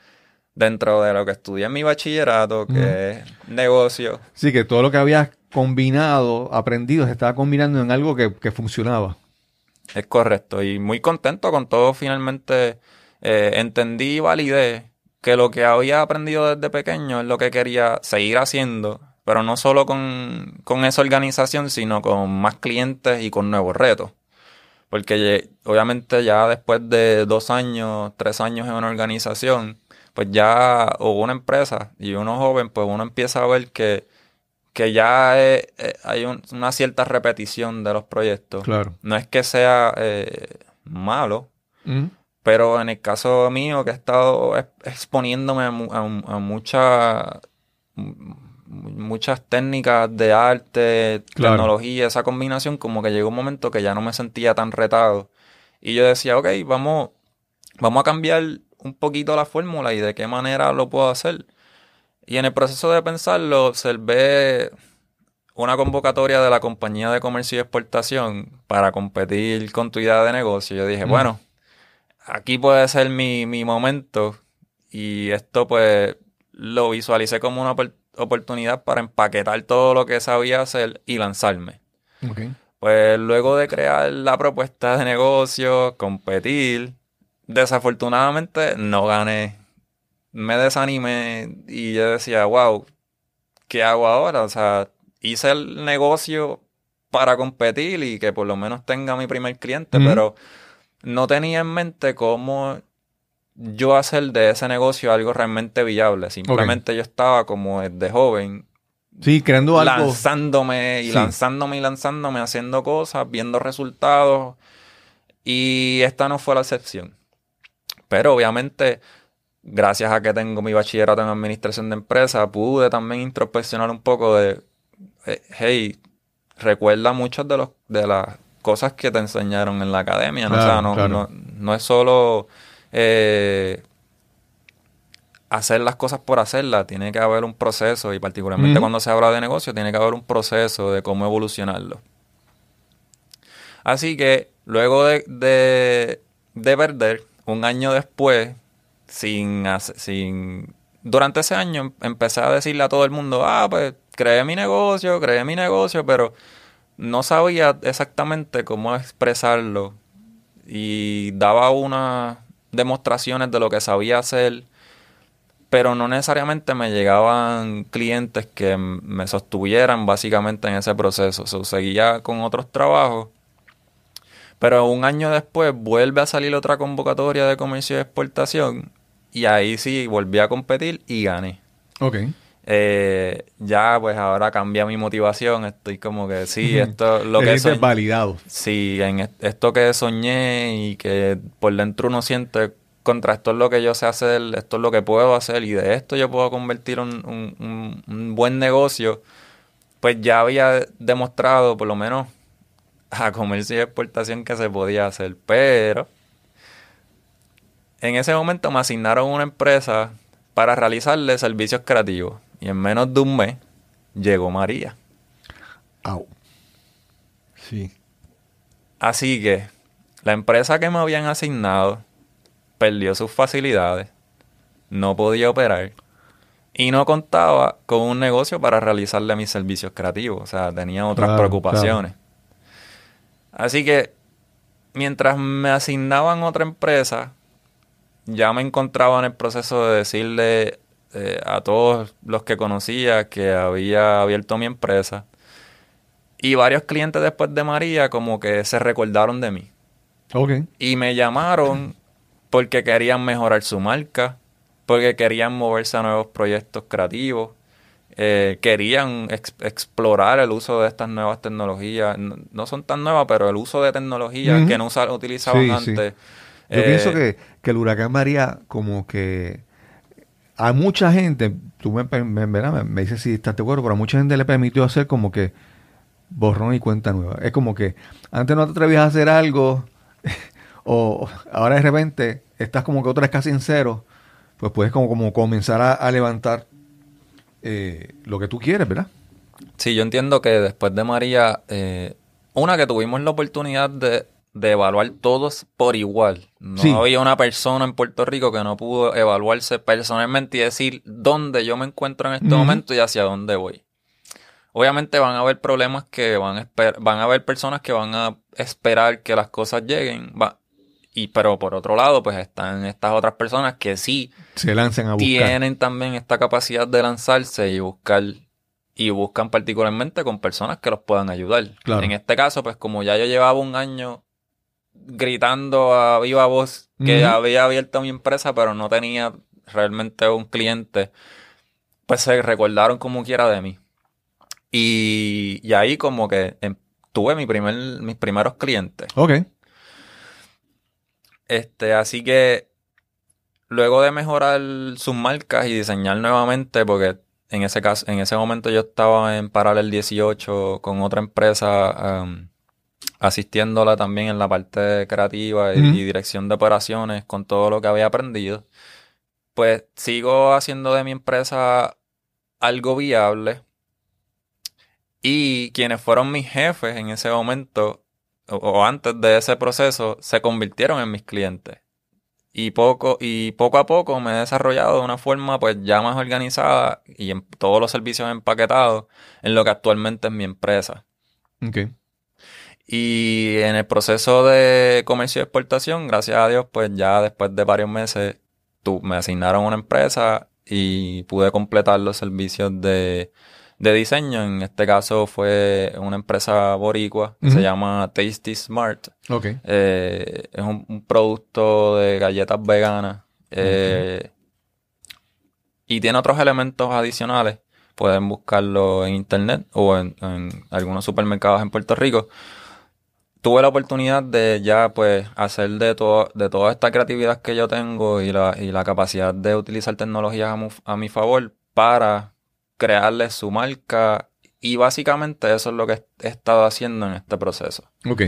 dentro de lo que estudié en mi bachillerato, que es negocio. Sí, que todo lo que habías combinado, aprendido, se estaba combinando en algo que funcionaba. Es correcto. Y muy contento con todo. Finalmente entendí y validé que lo que había aprendido desde pequeño es lo que quería seguir haciendo. Pero no solo con esa organización, sino con más clientes y con nuevos retos. Porque obviamente ya después de 2 años, 3 años en una organización, pues ya, o una empresa, y uno joven, pues uno empieza a ver que ya hay una cierta repetición de los proyectos. Claro. No es que sea malo, pero en el caso mío, que he estado exponiéndome a muchas técnicas de arte, Claro. tecnología, esa combinación, como que llegó un momento que ya no me sentía tan retado. Y yo decía, ok, vamos a cambiar un poquito la fórmula y de qué manera lo puedo hacer. Y en el proceso de pensarlo, observé una convocatoria de la Compañía de Comercio y Exportación para competir con tu idea de negocio. Yo dije, bueno, aquí puede ser mi momento. Y esto pues lo visualicé como una oportunidad para empaquetar todo lo que sabía hacer y lanzarme. Okay. Pues luego de crear la propuesta de negocio, competir, desafortunadamente no gané. Me desanimé y yo decía, wow, ¿qué hago ahora? O sea, hice el negocio para competir y que por lo menos tenga mi primer cliente, pero no tenía en mente cómo yo hacer de ese negocio algo realmente viable. Simplemente yo estaba como desde joven, sí, creando algo. lanzándome y Sí. lanzándome, haciendo cosas, viendo resultados. Y esta no fue la excepción. Pero obviamente, gracias a que tengo mi bachillerato en administración de empresas, pude también introspeccionar un poco de, hey, recuerda muchas de las cosas que te enseñaron en la academia, ¿no? Claro, O sea, claro. no es solo hacer las cosas por hacerlas, tiene que haber un proceso, y particularmente cuando se habla de negocio, tiene que haber un proceso de cómo evolucionarlo. Así que luego de perder, un año después, durante ese año empecé a decirle a todo el mundo, pues creé mi negocio, pero no sabía exactamente cómo expresarlo y daba unas demostraciones de lo que sabía hacer, pero no necesariamente me llegaban clientes que me sostuvieran básicamente en ese proceso. Seguía con otros trabajos. Pero un año después vuelve a salir otra convocatoria de comercio y exportación y ahí sí volví a competir y gané. Ok. Ya pues ahora cambia mi motivación, estoy como que sí, esto lo que Eres validado. sí, esto que soñé y que por dentro uno siente contra esto es lo que yo sé hacer, esto es lo que puedo hacer y de esto yo puedo convertir un buen negocio, pues ya había demostrado por lo menos a comercio y exportación que se podía hacer, pero en ese momento me asignaron una empresa para realizarle servicios creativos y en menos de un mes llegó María. Au. Sí. Así que la empresa que me habían asignado perdió sus facilidades, no podía operar y no contaba con un negocio para realizarle mis servicios creativos, o sea, tenía otras Claro, preocupaciones. Así que mientras me asignaban otra empresa, ya me encontraba en el proceso de decirle a todos los que conocía que había abierto mi empresa. Y varios clientes después de María como que se recordaron de mí. Ok. Y me llamaron porque querían mejorar su marca, porque querían moverse a nuevos proyectos creativos, querían explorar el uso de estas nuevas tecnologías. No son tan nuevas, pero el uso de tecnologías que no utilizaban Sí, antes. Yo pienso que el huracán María como que a mucha gente, tú me dices si estás de acuerdo, pero a mucha gente le permitió hacer como que borrón y cuenta nueva. Es como que antes no te atrevías a hacer algo o ahora de repente estás como que otra vez casi en cero, pues puedes como comenzar a levantar lo que tú quieres, ¿verdad? Sí, yo entiendo que después de María, una que tuvimos la oportunidad de evaluar todos por igual. No Sí. había una persona en Puerto Rico que no pudo evaluarse personalmente y decir dónde yo me encuentro en este momento y hacia dónde voy. Obviamente van a haber problemas que van a haber personas que van a esperar que las cosas lleguen. Pero por otro lado, pues están estas otras personas que sí Se lancen a buscar. tienen también esta capacidad de lanzarse y buscan particularmente con personas que los puedan ayudar. Claro. En este caso, pues como ya yo llevaba un año gritando a viva voz que había abierto mi empresa, pero no tenía realmente un cliente, pues se recordaron como quiera de mí. Y ahí como que tuve mis primeros clientes. Ok. Así que luego de mejorar sus marcas y diseñar nuevamente, porque en ese momento yo estaba en Paralel 18 con otra empresa, asistiéndola también en la parte creativa y dirección de operaciones con todo lo que había aprendido. Pues sigo haciendo de mi empresa algo viable. Y quienes fueron mis jefes en ese momento, o antes de ese proceso, se convirtieron en mis clientes. Y poco a poco me he desarrollado de una forma pues ya más organizada y en todos los servicios empaquetados en lo que actualmente es mi empresa. Ok. Y en el proceso de comercio y exportación, gracias a Dios, pues ya después de varios meses me asignaron una empresa y pude completar los servicios de diseño. En este caso fue una empresa boricua que se llama Tasty Smart. Ok. Es un producto de galletas veganas y tiene otros elementos adicionales. Pueden buscarlo en internet o en algunos supermercados en Puerto Rico. Tuve la oportunidad de ya pues hacer de toda esta creatividad que yo tengo y la capacidad de utilizar tecnologías a mi favor para crearle su marca, y básicamente eso es lo que he estado haciendo en este proceso. Ok.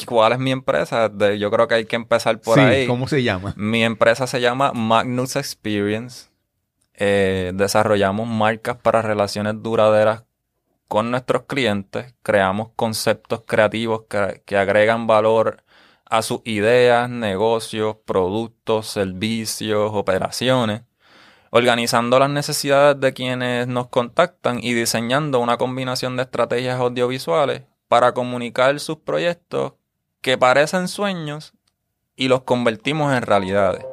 ¿Cuál es mi empresa? Yo creo que hay que empezar por ahí. ¿Cómo se llama? Mi empresa se llama Magnus Experience. Desarrollamos marcas para relaciones duraderas con nuestros clientes. Creamos conceptos creativos que agregan valor a sus ideas, negocios, productos, servicios, operaciones, organizando las necesidades de quienes nos contactan y diseñando una combinación de estrategias audiovisuales para comunicar sus proyectos que parecen sueños y los convertimos en realidades.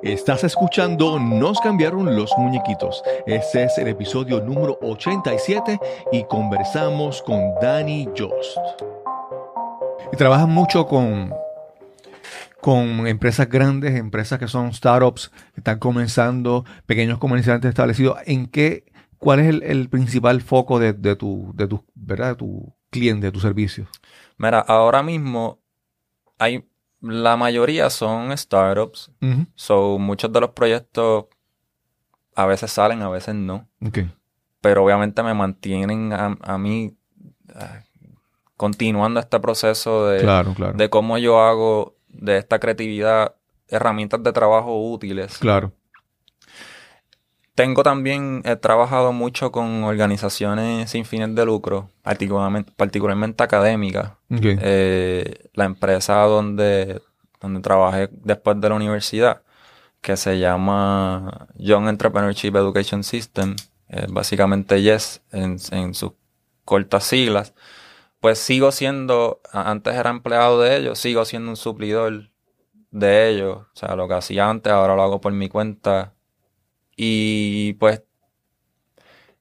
Estás escuchando Nos cambiaron los muñequitos. Este es el episodio número 87 y conversamos con Danny Jost. Y trabajas mucho con empresas grandes, empresas que son startups, que están comenzando, pequeños comerciantes establecidos. ¿Cuál es el principal foco de tu cliente, de tu servicio? Mira, ahora mismo la mayoría son startups. So, muchos de los proyectos a veces salen, a veces no. Okay. Pero obviamente me mantienen a mí continuando este proceso de cómo yo hago de esta creatividad herramientas de trabajo útiles. Claro. He trabajado mucho con organizaciones sin fines de lucro, particularmente académicas. Okay. La empresa donde trabajé después de la universidad, que se llama Young Entrepreneurship Education System, básicamente YES en sus cortas siglas, pues sigo siendo, antes era empleado de ellos, sigo siendo un suplidor de ellos. O sea, lo que hacía antes, ahora lo hago por mi cuenta. Y pues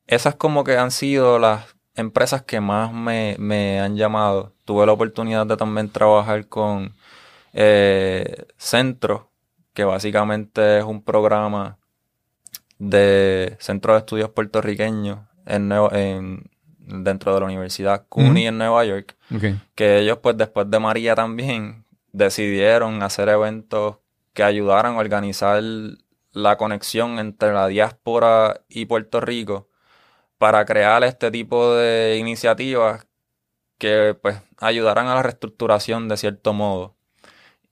esas como que han sido las empresas que más me han llamado. Tuve la oportunidad de también trabajar con Centro, que básicamente es un programa de Centro de Estudios Puertorriqueños dentro de la Universidad CUNY en Nueva York. Okay. Que ellos pues después de María también decidieron hacer eventos que ayudaran a organizar la conexión entre la diáspora y Puerto Rico para crear este tipo de iniciativas que pues ayudaran a la reestructuración de cierto modo.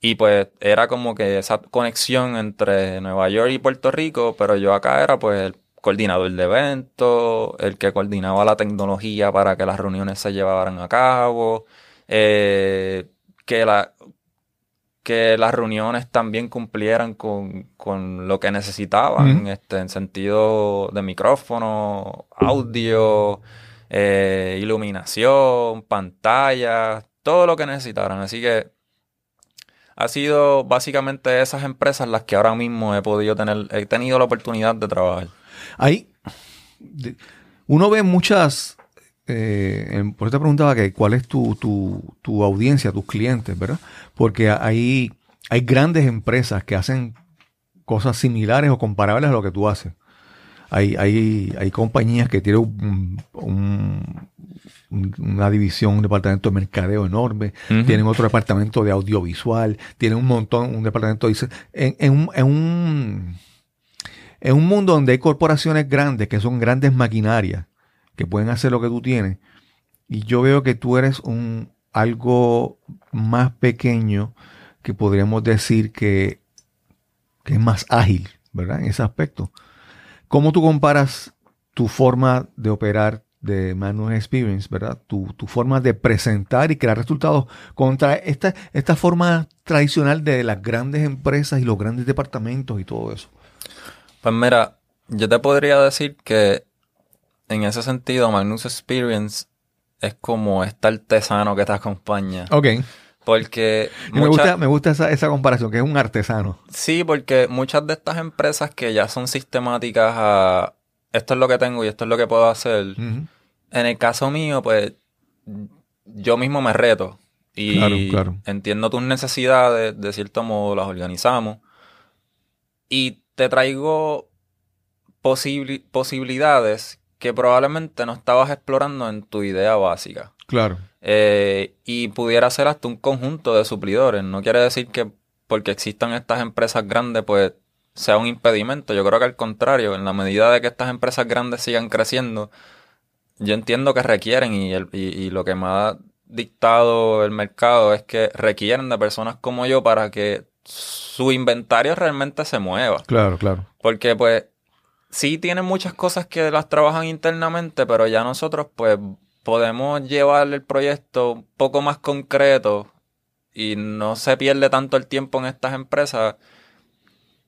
Y pues era como que esa conexión entre Nueva York y Puerto Rico, pero yo acá era pues el coordinador de eventos, el que coordinaba la tecnología para que las reuniones se llevaran a cabo, que las reuniones también cumplieran con lo que necesitaban, en sentido de micrófono, audio, iluminación, pantalla, todo lo que necesitaran. Así que ha sido básicamente esas empresas las que ahora mismo he tenido la oportunidad de trabajar. Ahí uno ve muchas, por eso te preguntaba que cuál es tu audiencia, tus clientes, ¿verdad? Porque hay grandes empresas que hacen cosas similares o comparables a lo que tú haces. Hay compañías que tienen una división, un departamento de mercadeo enorme, tienen otro departamento de audiovisual, tienen un departamento de... En un mundo donde hay corporaciones grandes, que son grandes maquinarias, que pueden hacer lo que tú tienes, y yo veo que tú eres algo más pequeño, que podríamos decir que es más ágil, ¿verdad? En ese aspecto. ¿Cómo tú comparas tu forma de operar de Manu's Experience, ¿verdad? Tu forma de presentar y crear resultados contra esta forma tradicional de las grandes empresas y los grandes departamentos y todo eso? Pues mira, yo te podría decir que en ese sentido Manu's Experience es como este artesano que te acompaña. Ok. Porque me gusta esa comparación, que es un artesano. Sí, porque muchas de estas empresas que ya son sistemáticas a esto es lo que tengo y esto es lo que puedo hacer. En el caso mío, pues yo mismo me reto y claro. Entiendo tus necesidades, de cierto modo las organizamos y te traigo posibilidades que probablemente no estabas explorando en tu idea básica. Claro. Y pudiera ser hasta un conjunto de suplidores. No quiere decir que porque existan estas empresas grandes, pues sea un impedimento. Yo creo que al contrario, en la medida de que estas empresas grandes sigan creciendo, yo entiendo que requieren y lo que me ha dictado el mercado es que requieren de personas como yo para que su inventario realmente se mueva. Claro, claro. Porque pues sí tienen muchas cosas que las trabajan internamente, pero ya nosotros pues podemos llevar el proyecto un poco más concreto y no se pierde tanto el tiempo en estas empresas.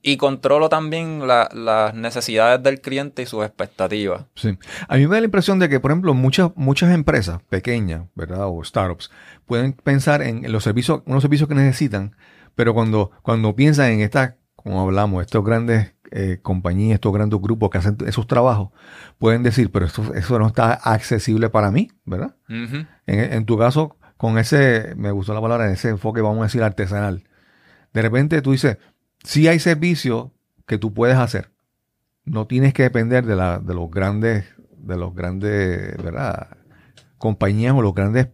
Y controlo también las necesidades del cliente y sus expectativas. Sí. A mí me da la impresión de que, por ejemplo, muchas empresas pequeñas, ¿verdad? O startups, pueden pensar en unos servicios que necesitan, pero cuando piensan en estas, como hablamos, estos grandes compañías, estos grandes grupos que hacen esos trabajos, pueden decir, pero eso no está accesible para mí, ¿verdad? En tu caso, me gustó la palabra, ese enfoque, vamos a decir, artesanal. De repente tú dices, sí hay servicios que tú puedes hacer. No tienes que depender de los grandes, ¿verdad? Compañías o los grandes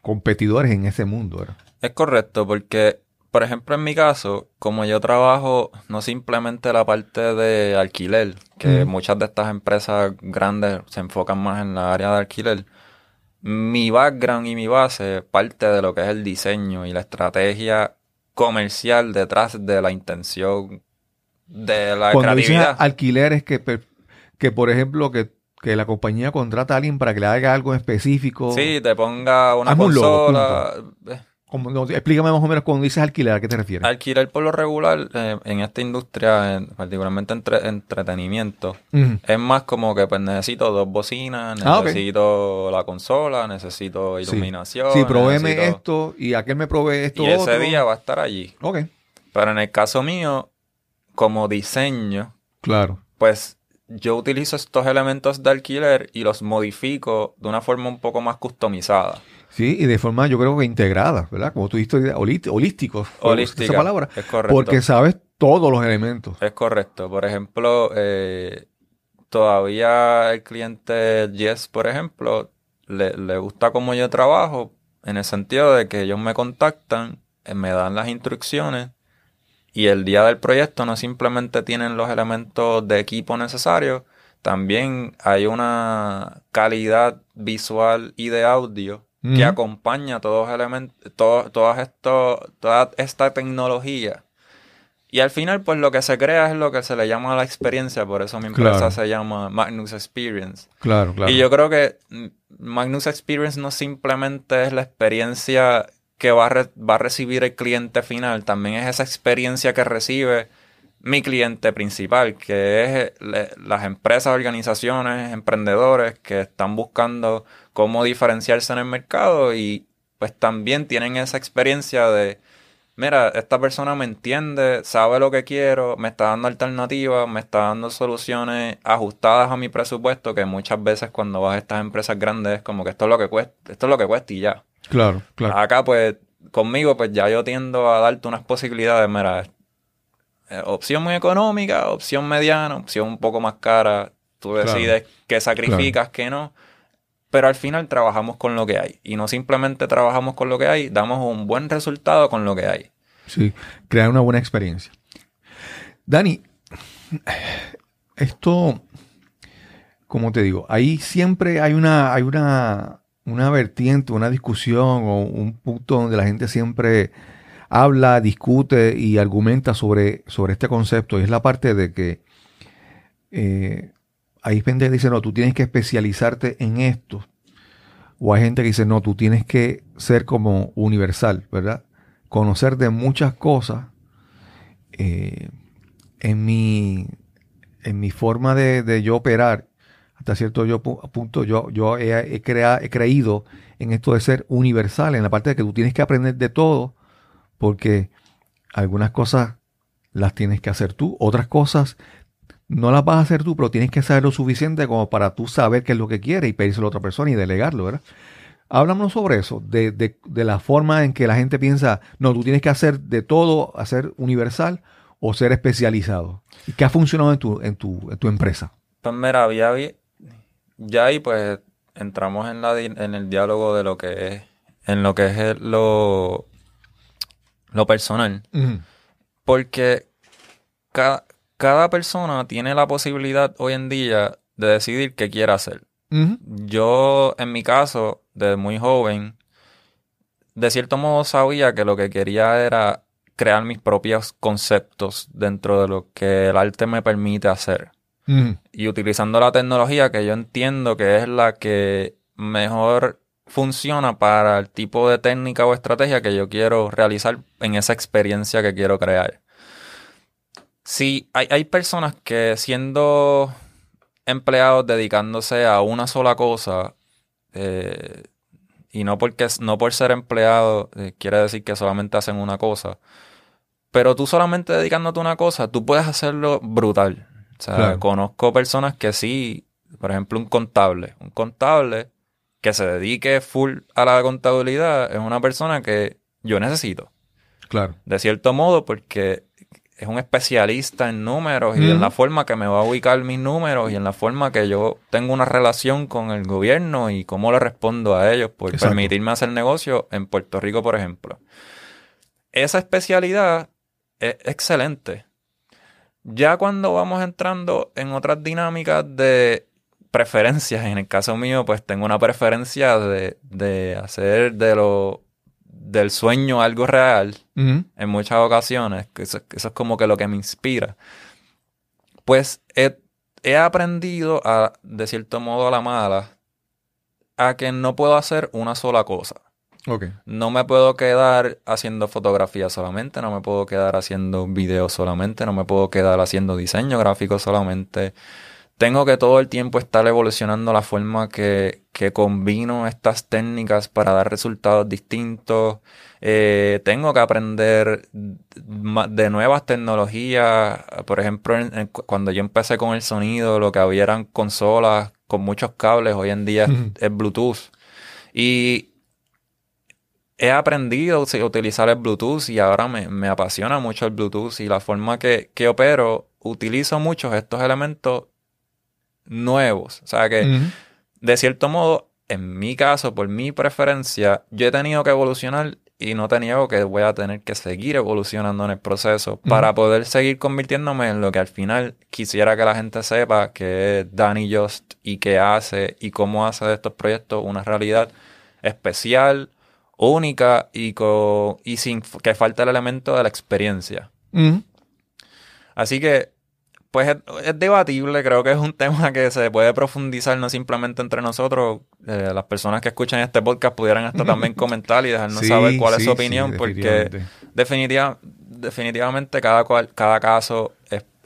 competidores en ese mundo, ¿verdad? Es correcto, porque, por ejemplo, en mi caso, como yo trabajo no simplemente la parte de alquiler, que muchas de estas empresas grandes se enfocan más en la área de alquiler, mi background y mi base parte de lo que es el diseño y la estrategia comercial detrás de la intención de la Cuando creatividad. Dices alquileres que por ejemplo, que la compañía contrata a alguien para que le haga algo en específico. Sí, te ponga una consola. No, explícame más o menos cuando dices alquiler, ¿a qué te refieres? Alquiler por lo regular en esta industria, particularmente entretenimiento, Ujú. es más como que pues necesito 2 bocinas, Ah, ok. necesito la consola, necesito Sí. iluminación, Sí, provéeme necesito... esto y aquel me provee esto Y ese otro. día va a estar allí. Ok, Pero en el caso mío, como diseño, claro. pues yo utilizo estos elementos de alquiler y los modifico de una forma un poco más customizada. Sí, y de forma yo creo que integrada, ¿verdad? Como tú dijiste, holístico, fue esa Holística, palabra. es correcto. Porque sabes todos los elementos. Es correcto. Por ejemplo, todavía el cliente Yes, por ejemplo, le gusta cómo yo trabajo, en el sentido de que ellos me contactan, me dan las instrucciones y el día del proyecto no simplemente tienen los elementos de equipo necesarios, también hay una calidad visual y de audio que Ujú. acompaña todos los elementos, toda esta tecnología. Y al final, pues lo que se crea es lo que se le llama la experiencia, por eso mi empresa Claro, se llama Magnus Experience. claro, Y claro. yo creo que Magnus Experience no simplemente es la experiencia que va a recibir el cliente final, también es esa experiencia que recibe mi cliente principal, que es las empresas, organizaciones, emprendedores que están buscando cómo diferenciarse en el mercado y pues también tienen esa experiencia de mira, esta persona me entiende, sabe lo que quiero, me está dando alternativas, me está dando soluciones ajustadas a mi presupuesto, que muchas veces cuando vas a estas empresas grandes es como que esto es lo que cuesta, esto es lo que cuesta y ya. Claro, claro. Acá pues conmigo pues ya yo tiendo a darte unas posibilidades, mira, opción muy económica, opción mediana, opción un poco más cara, tú Claro, decides qué claro. sacrificas, qué no. Pero al final trabajamos con lo que hay. Y no simplemente trabajamos con lo que hay, damos un buen resultado con lo que hay. Sí, crear una buena experiencia. Dani, esto, como te digo, ahí siempre una vertiente, una discusión o un punto donde la gente siempre habla, discute y argumenta sobre este concepto. Y es la parte de que hay gente que dice, no, tú tienes que especializarte en esto. O hay gente que dice, no, tú tienes que ser como universal, ¿verdad? Conocer de muchas cosas. eh, en mi forma de yo operar, hasta cierto punto, yo he creído en esto de ser universal, en la parte de que tú tienes que aprender de todo, porque algunas cosas las tienes que hacer tú, otras cosas no las vas a hacer tú, pero tienes que saber lo suficiente como para tú saber qué es lo que quieres y pedírselo a otra persona y delegarlo, ¿verdad? Háblanos sobre eso, de la forma en que la gente piensa, no, tú tienes que hacer de todo, hacer universal o ser especializado. ¿Y qué ha funcionado en tu empresa? Pues mira, ya ahí pues entramos en el diálogo de lo que es, en lo que es lo personal. Ujú, Porque ca- cada persona tiene la posibilidad hoy en día de decidir qué quiere hacer. ujú, Yo, en mi caso, desde muy joven, de cierto modo sabía que lo que quería era crear mis propios conceptos dentro de lo que el arte me permite hacer. ujú. Y utilizando la tecnología que yo entiendo que es la que mejor funciona para el tipo de técnica o estrategia que yo quiero realizar en esa experiencia que quiero crear. Sí, hay personas que siendo empleados dedicándose a una sola cosa, eh, y no por ser empleado quiere decir que solamente hacen una cosa, pero tú solamente dedicándote a una cosa, tú puedes hacerlo brutal. O sea, Claro, conozco personas que sí, por ejemplo, un contable que se dedique full a la contabilidad es una persona que yo necesito, claro. de cierto modo, porque es un especialista en números y en la Ujú. forma que me va a ubicar mis números y en la forma que yo tengo una relación con el gobierno y cómo le respondo a ellos por Exacto. permitirme hacer negocio en Puerto Rico, por ejemplo. Esa especialidad es excelente. Ya cuando vamos entrando en otras dinámicas de preferencias, en el caso mío, pues tengo una preferencia de hacer del sueño algo real Ujú. en muchas ocasiones, que eso es como que lo que me inspira. Pues he aprendido de cierto modo a la mala, a que no puedo hacer una sola cosa. Ok. No me puedo quedar haciendo fotografía solamente, no me puedo quedar haciendo videos solamente, no me puedo quedar haciendo diseño gráfico solamente. Tengo que todo el tiempo estar evolucionando la forma que combino estas técnicas para dar resultados distintos. Tengo que aprender de nuevas tecnologías. Por ejemplo, cuando yo empecé con el sonido, lo que había eran consolas con muchos cables. Hoy en día Ujú. es Bluetooth. Y he aprendido a utilizar el Bluetooth y ahora me apasiona mucho el Bluetooth y la forma que opero. Utilizo muchos estos elementos nuevos. O sea que, Ujú. de cierto modo, en mi caso, por mi preferencia, yo he tenido que evolucionar y no te niego que voy a tener que seguir evolucionando en el proceso Ujú. para poder seguir convirtiéndome en lo que al final quisiera que la gente sepa, que es Danny Just y qué hace y cómo hace de estos proyectos una realidad especial, única y sin que falte el elemento de la experiencia. Ujú. Así que pues es debatible, creo que es un tema que se puede profundizar no simplemente entre nosotros. Las personas que escuchan este podcast pudieran hasta también comentar y dejarnos saber Sí, cuál es su sí, sí, opinión, porque definitivamente. definitivamente cada caso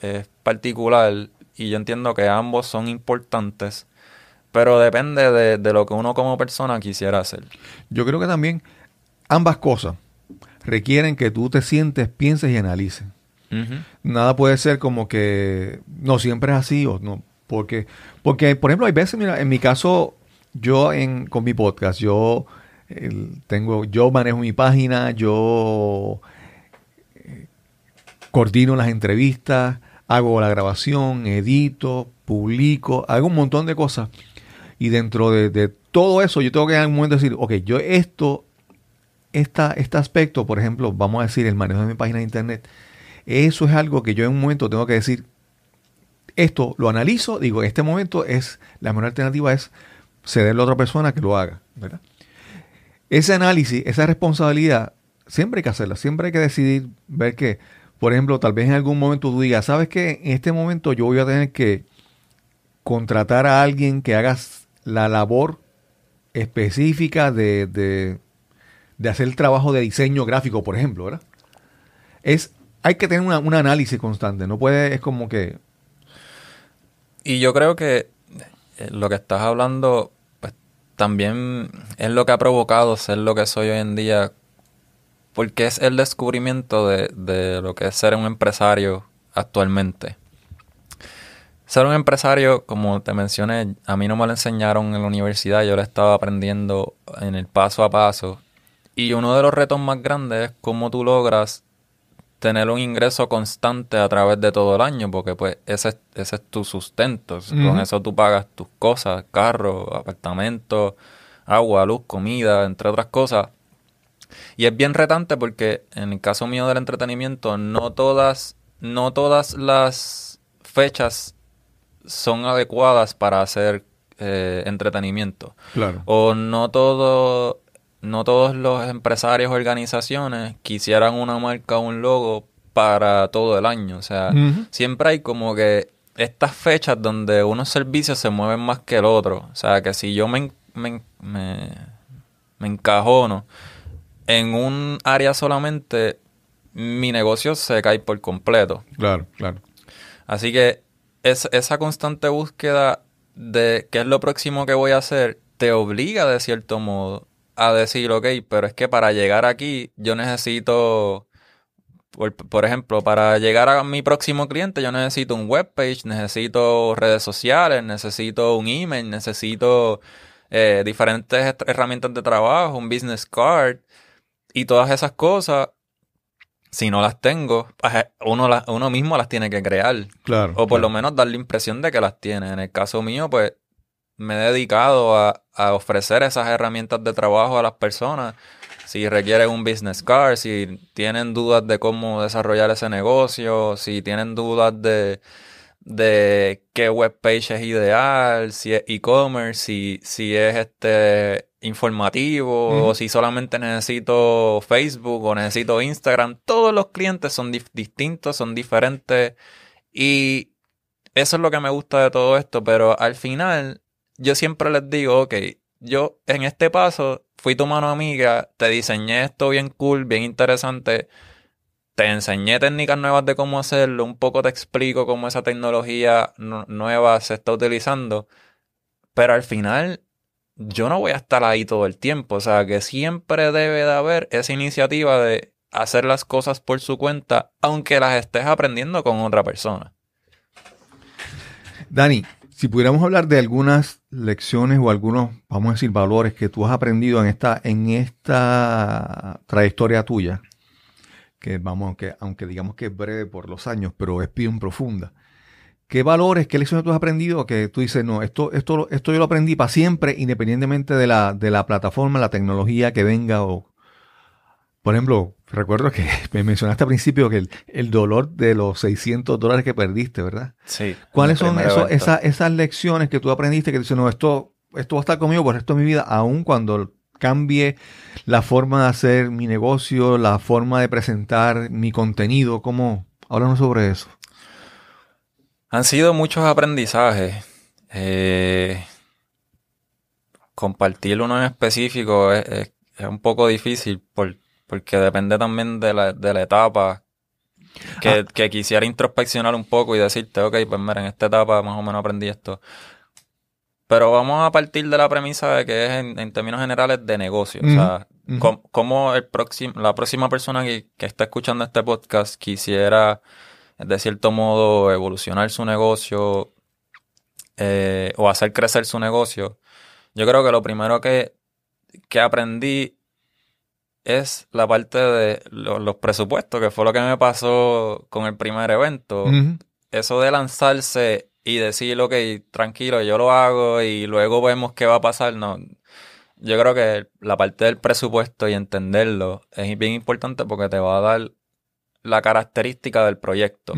es particular y yo entiendo que ambos son importantes, pero depende de lo que uno como persona quisiera hacer. Yo creo que también ambas cosas requieren que tú te sientes, pienses y analices. Ujú. Nada puede ser como que no siempre es así o no. Porque por ejemplo, hay veces, mira, en mi caso, con mi podcast, yo manejo mi página, yo coordino las entrevistas, hago la grabación, edito, publico, hago un montón de cosas. Y dentro de todo eso, yo tengo que en algún momento decir, ok, este aspecto, por ejemplo, vamos a decir, el manejo de mi página de internet, eso es algo que yo en un momento tengo que decir, esto lo analizo, digo, en este momento la mejor alternativa es cederle a otra persona que lo haga, ¿verdad? Ese análisis, esa responsabilidad, siempre hay que hacerla, siempre hay que decidir, ver que, por ejemplo, tal vez en algún momento tú digas, ¿sabes qué? En este momento yo voy a tener que contratar a alguien que haga la labor específica de hacer el trabajo de diseño gráfico, por ejemplo, ¿verdad? Hay que tener un análisis constante, no puede, es como que... Y yo creo que lo que estás hablando, pues también es lo que ha provocado ser lo que soy hoy en día, porque es el descubrimiento de lo que es ser un empresario actualmente. Ser un empresario, como te mencioné, a mí no me lo enseñaron en la universidad, yo lo estaba aprendiendo en el paso a paso. Y uno de los retos más grandes es cómo tú logras tener un ingreso constante a través de todo el año, porque pues ese es tu sustento. Con eso tú pagas tus cosas, carro, apartamento, agua, luz, comida, entre otras cosas. Y es bien retante porque en el caso mío del entretenimiento, no todas las fechas son adecuadas para hacer entretenimiento. Claro. O no todos los empresarios o organizaciones quisieran una marca o un logo para todo el año. O sea, Ujú. siempre hay como que estas fechas donde unos servicios se mueven más que el otro. O sea, que si yo me encajono en un área solamente, mi negocio se cae por completo. Claro, claro. Así que esa constante búsqueda de qué es lo próximo que voy a hacer te obliga de cierto modo a decir, ok, pero es que para llegar aquí yo necesito, por ejemplo, para llegar a mi próximo cliente yo necesito un webpage, necesito redes sociales, necesito un email, necesito diferentes herramientas de trabajo, un business card y todas esas cosas. Si no las tengo, pues, uno mismo las tiene que crear. Claro, O por claro. lo menos dar la impresión de que las tiene. En el caso mío, pues me he dedicado a ofrecer esas herramientas de trabajo a las personas. Si requieren un business card, si tienen dudas de cómo desarrollar ese negocio, si tienen dudas de qué webpage es ideal, si es e-commerce, si es informativo, o si solamente necesito Facebook o necesito Instagram. Todos los clientes son distintos, son diferentes y eso es lo que me gusta de todo esto, pero al final yo siempre les digo, ok, yo en este paso fui tu mano amiga, te diseñé esto bien cool, bien interesante, te enseñé técnicas nuevas de cómo hacerlo, un poco te explico cómo esa tecnología nueva se está utilizando, pero al final yo no voy a estar ahí todo el tiempo. O sea, que siempre debe de haber esa iniciativa de hacer las cosas por su cuenta, aunque las estés aprendiendo con otra persona. Dani, si pudiéramos hablar de algunas lecciones o algunos, vamos a decir, valores que tú has aprendido en esta trayectoria tuya, aunque digamos que es breve por los años, pero es bien profunda. ¿Qué valores, qué lecciones tú has aprendido que tú dices, no, esto yo lo aprendí para siempre, independientemente de la plataforma, la tecnología que venga? O, por ejemplo, recuerdo que me mencionaste al principio que el dolor de los $600 que perdiste, ¿verdad? Sí. ¿Cuáles son esas lecciones que tú aprendiste que dices, no, esto va a estar conmigo por el resto de mi vida, aun cuando cambie la forma de hacer mi negocio, la forma de presentar mi contenido? Háblanos sobre eso. Han sido muchos aprendizajes. Compartir uno en específico es un poco difícil porque depende también de la etapa que quisiera introspeccionar un poco y decirte, ok, pues mira, en esta etapa más o menos aprendí esto. Pero vamos a partir de la premisa de que es en términos generales de negocio. O sea, cómo la próxima persona que está escuchando este podcast quisiera, de cierto modo, evolucionar su negocio o hacer crecer su negocio. Yo creo que lo primero que aprendí es la parte de los presupuestos, que fue lo que me pasó con el primer evento. Eso de lanzarse y decir, ok, tranquilo, yo lo hago y luego vemos qué va a pasar. No, yo creo que la parte del presupuesto y entenderlo es bien importante porque te va a dar la característica del proyecto.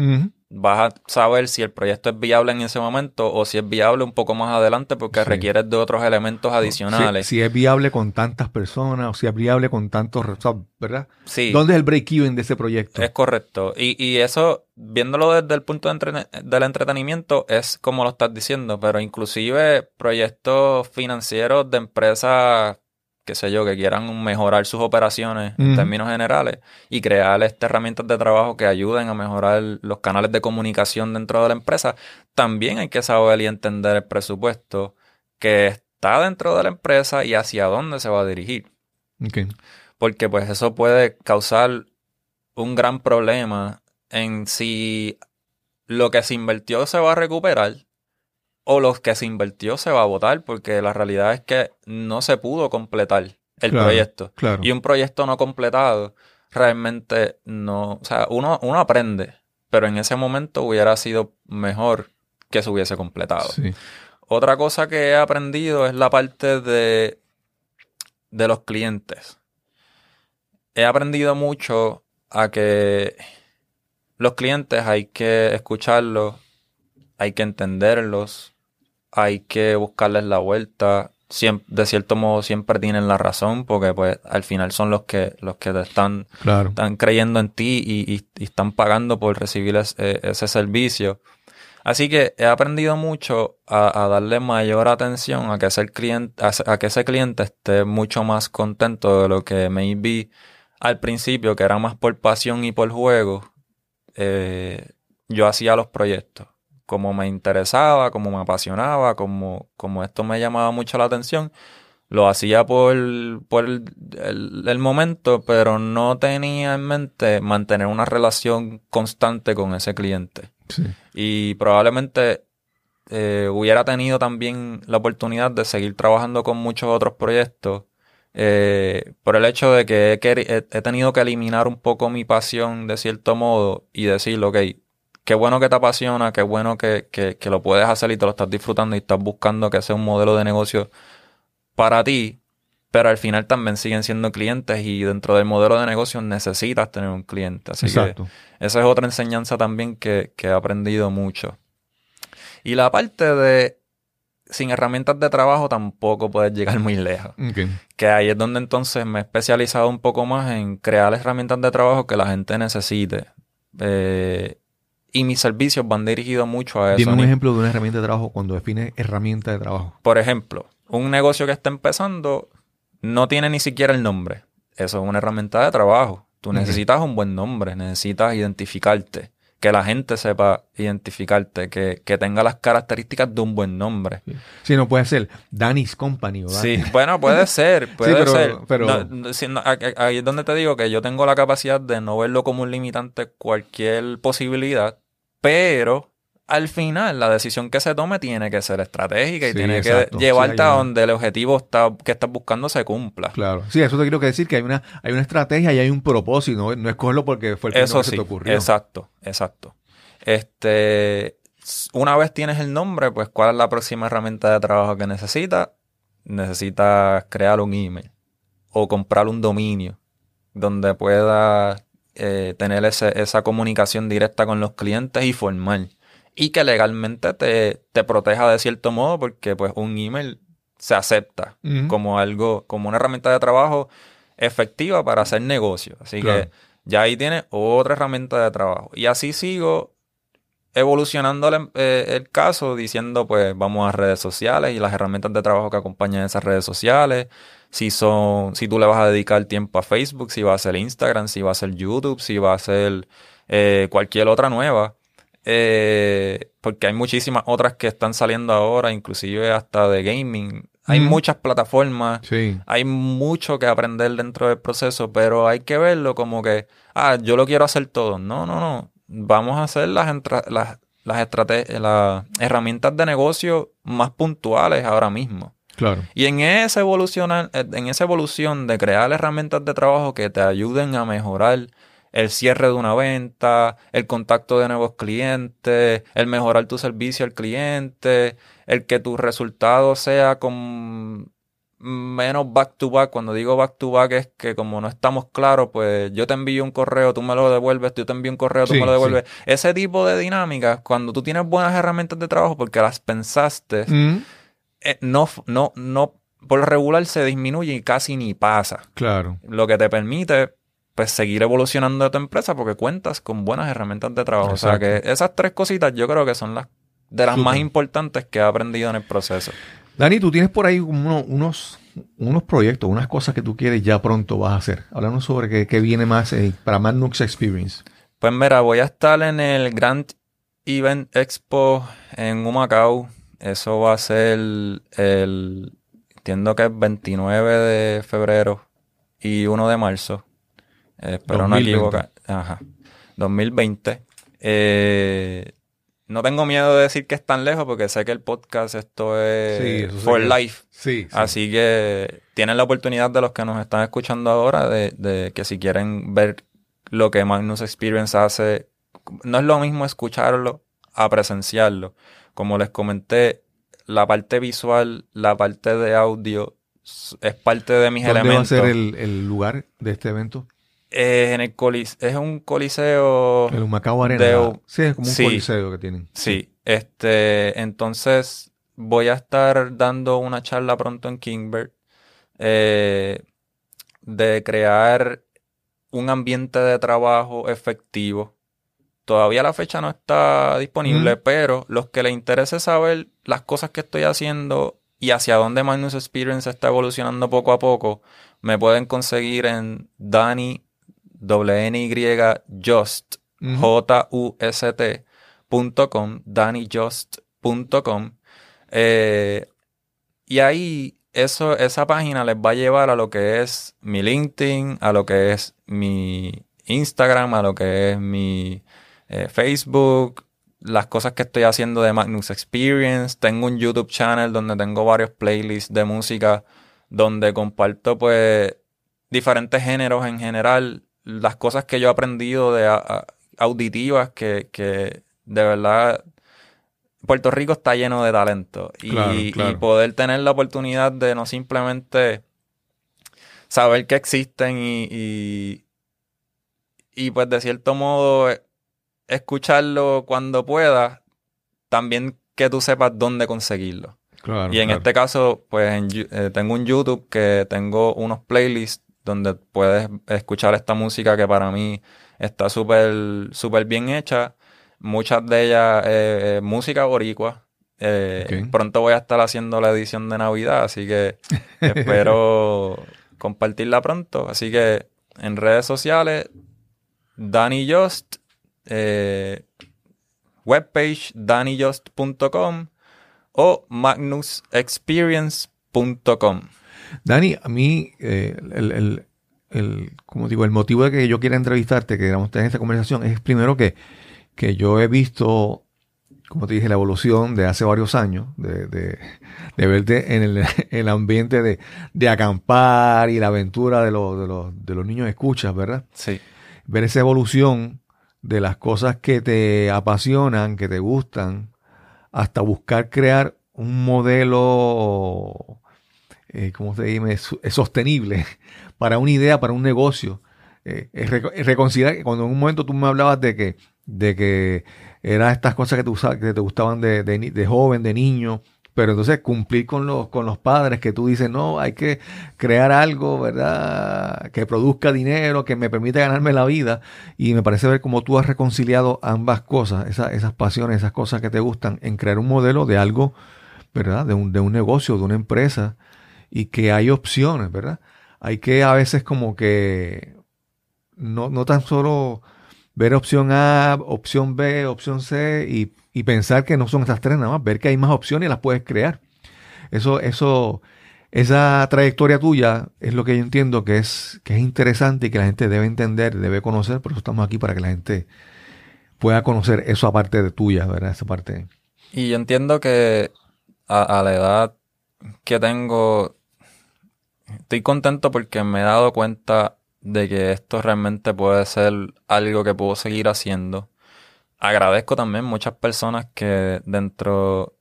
Vas a saber si el proyecto es viable en ese momento o si es viable un poco más adelante porque requiere de otros elementos adicionales. Si es viable con tantas personas o si es viable con tantos, ¿verdad? Sí. ¿Dónde es el break-even de ese proyecto? Es correcto. Y eso, viéndolo desde el punto del entretenimiento, es como lo estás diciendo, pero inclusive proyectos financieros de empresas, qué sé yo, que quieran mejorar sus operaciones en términos generales y crear herramientas de trabajo que ayuden a mejorar los canales de comunicación dentro de la empresa, también hay que saber y entender el presupuesto que está dentro de la empresa y hacia dónde se va a dirigir. Okay. Porque pues eso puede causar un gran problema en si lo que se invirtió se va a recuperar o lo que se invirtió se va a botar, porque la realidad es que no se pudo completar el proyecto. Claro. Y un proyecto no completado realmente no... O sea, uno aprende, pero en ese momento hubiera sido mejor que se hubiese completado. Sí. Otra cosa que he aprendido es la parte de los clientes. He aprendido mucho a que los clientes hay que escucharlos, hay que entenderlos, hay que buscarles la vuelta. De cierto modo siempre tienen la razón porque pues al final son los que te están creyendo en ti y están pagando por recibir ese servicio. Así que he aprendido mucho a darle mayor atención a que ese cliente esté mucho más contento de lo que maybe al principio, que era más por pasión y por juego, yo hacía los proyectos. Como me interesaba, como me apasionaba, como esto me llamaba mucho la atención, lo hacía por el momento, pero no tenía en mente mantener una relación constante con ese cliente. Sí. Y probablemente hubiera tenido también la oportunidad de seguir trabajando con muchos otros proyectos por el hecho de que he tenido que eliminar un poco mi pasión de cierto modo y decir, ok, qué bueno que te apasiona, qué bueno que lo puedes hacer y te lo estás disfrutando y estás buscando que sea un modelo de negocio para ti, pero al final también siguen siendo clientes y dentro del modelo de negocio necesitas tener un cliente. Así Exacto. Que esa es otra enseñanza también que he aprendido mucho. Y la parte de sin herramientas de trabajo tampoco puedes llegar muy lejos. Okay. Que ahí es donde entonces me he especializado un poco más en crear herramientas de trabajo que la gente necesite. Y mis servicios van dirigidos mucho a eso. Dime un ejemplo de una herramienta de trabajo cuando defines herramienta de trabajo. Por ejemplo, un negocio que está empezando no tiene ni siquiera el nombre. Eso es una herramienta de trabajo. Tú necesitas un buen nombre, necesitas identificarte, que la gente sepa identificarte, que tenga las características de un buen nombre. Sí, no puede ser Danny's Company o Sí, bueno, puede ser, pero... ahí es donde te digo que yo tengo la capacidad de no verlo como un limitante cualquier posibilidad, pero al final la decisión que se tome tiene que ser estratégica y Sí, tiene exacto. que llevarte Sí, a donde el objetivo que estás buscando se cumpla. Claro. Sí, eso te quiero decir que hay una estrategia y hay un propósito, no es cogerlo porque fue el primero Eso que sí, se te ocurrió. exacto. Una vez tienes el nombre, pues ¿cuál es la próxima herramienta de trabajo que necesitas? Necesitas crear un email o comprar un dominio donde puedas tener esa comunicación directa con los clientes y formal. Y que legalmente te proteja de cierto modo porque pues un email se acepta Ujú. como una herramienta de trabajo efectiva para hacer negocio. Así Claro. que ya ahí tienes otra herramienta de trabajo. Y así sigo evolucionando el caso diciendo pues vamos a redes sociales y las herramientas de trabajo que acompañan esas redes sociales. Si tú le vas a dedicar tiempo a Facebook, si va a ser Instagram, si va a ser YouTube, si va a ser cualquier otra nueva. Porque hay muchísimas otras que están saliendo ahora, inclusive hasta de gaming. Hay muchas plataformas, Sí. hay mucho que aprender dentro del proceso, pero hay que verlo como que, yo lo quiero hacer todo. No. Vamos a hacer las herramientas de negocio más puntuales ahora mismo. Claro. Y en esa evolución de crear herramientas de trabajo que te ayuden a mejorar el cierre de una venta, el contacto de nuevos clientes, el mejorar tu servicio al cliente, el que tu resultado sea con menos back to back. Cuando digo back to back es que como no estamos claros, pues yo te envío un correo, tú me lo devuelves, yo te envío un correo, tú Sí, me lo devuelves. Ese tipo de dinámicas, cuando tú tienes buenas herramientas de trabajo porque las pensaste, no, por lo regular se disminuye y casi ni pasa. Claro. Lo que te permite, pues, seguir evolucionando de tu empresa porque cuentas con buenas herramientas de trabajo. Exacto. O sea que esas tres cositas yo creo que son las más Súper. importantes que he aprendido en el proceso. Dani, tú tienes por ahí unos proyectos, unas cosas que tú quieres ya pronto vas a hacer. Háblanos sobre qué viene más para Magnus Experience. Pues mira, voy a estar en el Grand Event Expo en Humacao. Eso va a ser entiendo que es 29 de febrero y 1 de marzo. Espero no 2020. equivocar. Ajá. 2020. No tengo miedo de decir que es tan lejos porque sé que el podcast esto es Sí, eso sé for que- life. Sí. Así que tienen la oportunidad de los que nos están escuchando ahora de que si quieren ver lo que Magnus Experience hace, no es lo mismo escucharlo a presenciarlo. Como les comenté, la parte visual, la parte de audio es parte de mis ¿Dónde elementos. va a ser el lugar de este evento? En el es un coliseo. El Humacao Arena. de- Sí, es como un sí. coliseo que tienen. Sí, entonces voy a estar dando una charla pronto en Kingbird de crear un ambiente de trabajo efectivo. Todavía la fecha no está disponible, pero los que les interese saber las cosas que estoy haciendo y hacia dónde Magnus Experience está evolucionando poco a poco, me pueden conseguir en Danny Just, JUST.com, DannyJust.com. Y ahí esa página les va a llevar a lo que es mi LinkedIn, a lo que es mi Instagram, a lo que es mi Facebook, las cosas que estoy haciendo de Magnus Experience. Tengo un YouTube channel donde tengo varios playlists de música donde comparto pues diferentes géneros en general, las cosas que yo he aprendido de auditivas que de verdad Puerto Rico está lleno de talento Claro, y claro. poder tener la oportunidad de no simplemente saber que existen y pues de cierto modo escucharlo cuando puedas, también que tú sepas dónde conseguirlo. Claro, Y en claro. este caso, pues tengo un YouTube que tengo unos playlists donde puedes escuchar esta música que para mí está súper súper bien hecha. Muchas de ellas música boricua, Pronto voy a estar haciendo la edición de Navidad, así que espero compartirla pronto. Así que en redes sociales, Danny Just, webpage dannyjust.com o magnusexperience.com. Dani, a mí, como digo, el motivo de que yo quiera entrevistarte, que queramos tener esta conversación, es primero que yo he visto, como te dije, la evolución de hace varios años, de verte en el ambiente de acampar y la aventura de los niños escuchas, ¿verdad? Sí. Ver esa evolución de las cosas que te apasionan, que te gustan, hasta buscar crear un modelo, ¿cómo se dice? Sostenible para una idea, para un negocio. Reconsiderar que cuando en un momento tú me hablabas de que eran estas cosas que te gustaban de joven, de niño, pero entonces cumplir con los padres, que tú dices, no, hay que crear algo, ¿verdad?, que produzca dinero, que me permita ganarme la vida. Y me parece ver cómo tú has reconciliado ambas cosas, esas pasiones, esas cosas que te gustan, en crear un modelo de algo, ¿verdad?, de un negocio, de una empresa, y que hay opciones, ¿verdad? Hay que a veces como que no tan solo ver opción A, opción B, opción C y pensar que no son esas tres nada más, ver que hay más opciones y las puedes crear. Esa trayectoria tuya es lo que yo entiendo que es interesante y que la gente debe entender, debe conocer. Por eso estamos aquí, para que la gente pueda conocer eso aparte de tuya, ¿verdad? Esa parte. Y yo entiendo que a la edad que tengo, estoy contento porque me he dado cuenta de que esto realmente puede ser algo que puedo seguir haciendo. Agradezco también muchas personas que dentro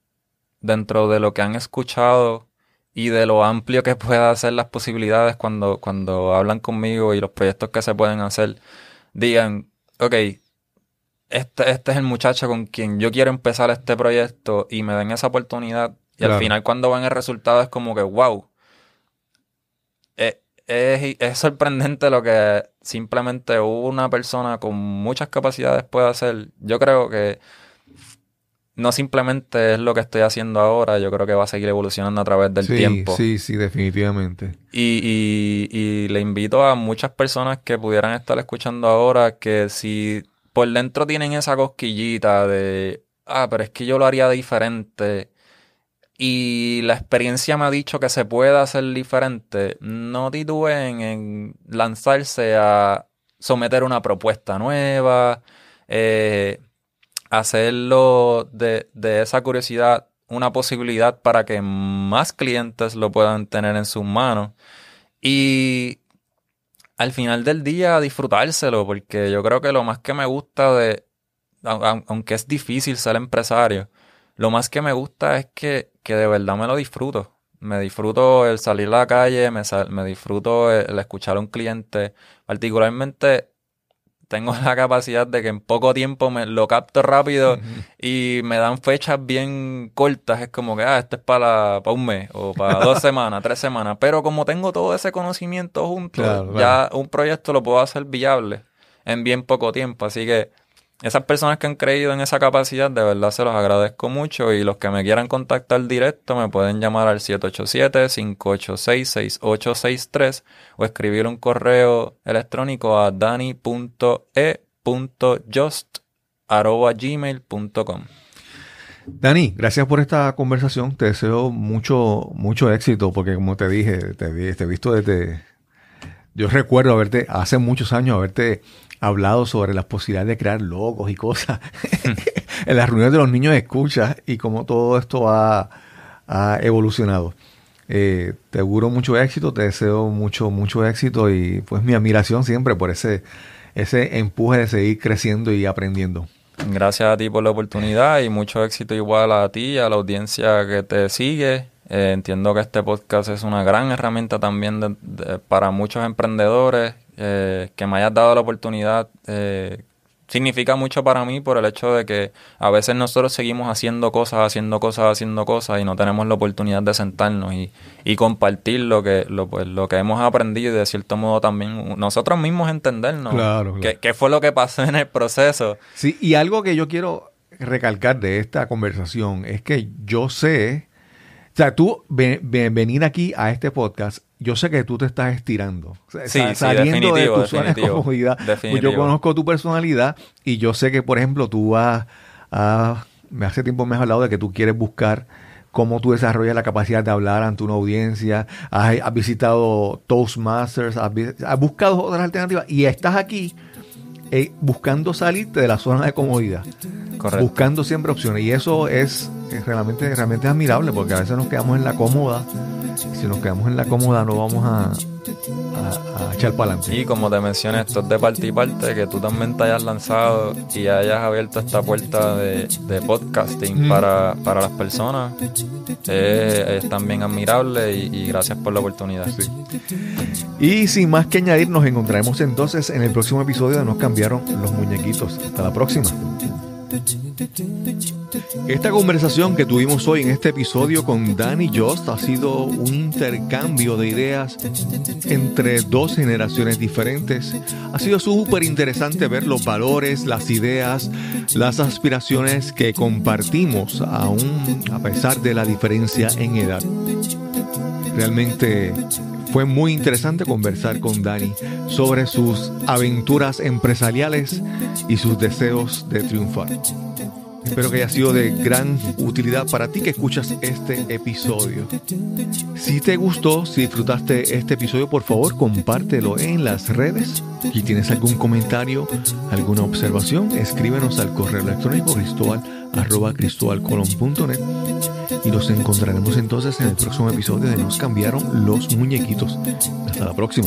de lo que han escuchado y de lo amplio que pueda ser las posibilidades cuando hablan conmigo y los proyectos que se pueden hacer, digan, ok, este es el muchacho con quien yo quiero empezar este proyecto, y me den esa oportunidad. Y Claro. al final, cuando ven el resultado, es como que, wow. Es sorprendente lo que simplemente una persona con muchas capacidades puede hacer. Yo creo que no simplemente es lo que estoy haciendo ahora, yo creo que va a seguir evolucionando a través del tiempo. Sí, definitivamente. Y le invito a muchas personas que pudieran estar escuchando ahora, que si por dentro tienen esa cosquillita de, pero es que yo lo haría diferente, y la experiencia me ha dicho que se puede hacer diferente, no titubeen en lanzarse a someter una propuesta nueva, hacerlo de esa curiosidad una posibilidad para que más clientes lo puedan tener en sus manos. Y al final del día disfrutárselo, porque yo creo que lo más que me gusta aunque es difícil ser empresario, lo más que me gusta es que de verdad me lo disfruto. Me disfruto el salir a la calle, me disfruto el escuchar a un cliente. Particularmente tengo la capacidad de que en poco tiempo me lo capto rápido y me dan fechas bien cortas. Es como que, esto es para un mes o para 2 semanas, 3 semanas. Pero como tengo todo ese conocimiento junto, Claro. ya un proyecto lo puedo hacer viable en bien poco tiempo. Así que esas personas que han creído en esa capacidad, de verdad se los agradezco mucho. Y los que me quieran contactar directo me pueden llamar al 787-586-6863 o escribir un correo electrónico a dani.e.just@gmail.com. Dani, gracias por esta conversación. Te deseo mucho éxito, porque como te dije, te he visto desde... Yo recuerdo hace muchos años, haberte hablado sobre las posibilidades de crear logos y cosas en las reuniones de los niños escuchas, y cómo todo esto ha evolucionado. Te auguro mucho éxito, te deseo mucho éxito, y pues mi admiración siempre por ese empuje de seguir creciendo y aprendiendo. Gracias a ti por la oportunidad y mucho éxito igual a ti y a la audiencia que te sigue. Entiendo que este podcast es una gran herramienta también para muchos emprendedores. Que me hayas dado la oportunidad significa mucho para mí, por el hecho de que a veces nosotros seguimos haciendo cosas y no tenemos la oportunidad de sentarnos y compartir lo que hemos aprendido, y de cierto modo también nosotros mismos entendernos. Claro. ¿Qué fue lo que pasó en el proceso? Sí, y algo que yo quiero recalcar de esta conversación es que yo sé, o sea, tú venir aquí a este podcast, yo sé que tú te estás estirando. Saliendo de tu zona de comodidad. Yo conozco tu personalidad y yo sé que, por ejemplo, tú hace tiempo me has hablado de que tú quieres buscar cómo tú desarrollas la capacidad de hablar ante una audiencia. Has visitado Toastmasters, has buscado otras alternativas y estás aquí buscando salirte de la zona de comodidad. Correcto. Buscando siempre opciones. Y eso es realmente admirable, porque a veces nos quedamos en la cómoda. Si nos quedamos en la cómoda no vamos a echar para adelante. Y como te mencioné, esto es de parte y parte, que tú también te hayas lanzado y hayas abierto esta puerta de podcasting para las personas. Es también admirable y gracias por la oportunidad. Sí. Y sin más que añadir, nos encontraremos entonces en el próximo episodio de Nos Cambiaron los Muñequitos. Hasta la próxima. Esta conversación que tuvimos hoy en este episodio con Danny Jost ha sido un intercambio de ideas entre dos generaciones diferentes. Ha sido súper interesante ver los valores, las ideas, las aspiraciones que compartimos aún a pesar de la diferencia en edad. Realmente fue muy interesante conversar con Danny sobre sus aventuras empresariales y sus deseos de triunfar. Espero que haya sido de gran utilidad para ti que escuchas este episodio. Si te gustó, si disfrutaste este episodio, por favor, compártelo en las redes. Si tienes algún comentario, alguna observación, escríbenos al correo electrónico cristobal@cristobalcolon.net y nos encontraremos entonces en el próximo episodio de Nos Cambiaron los Muñequitos. Hasta la próxima.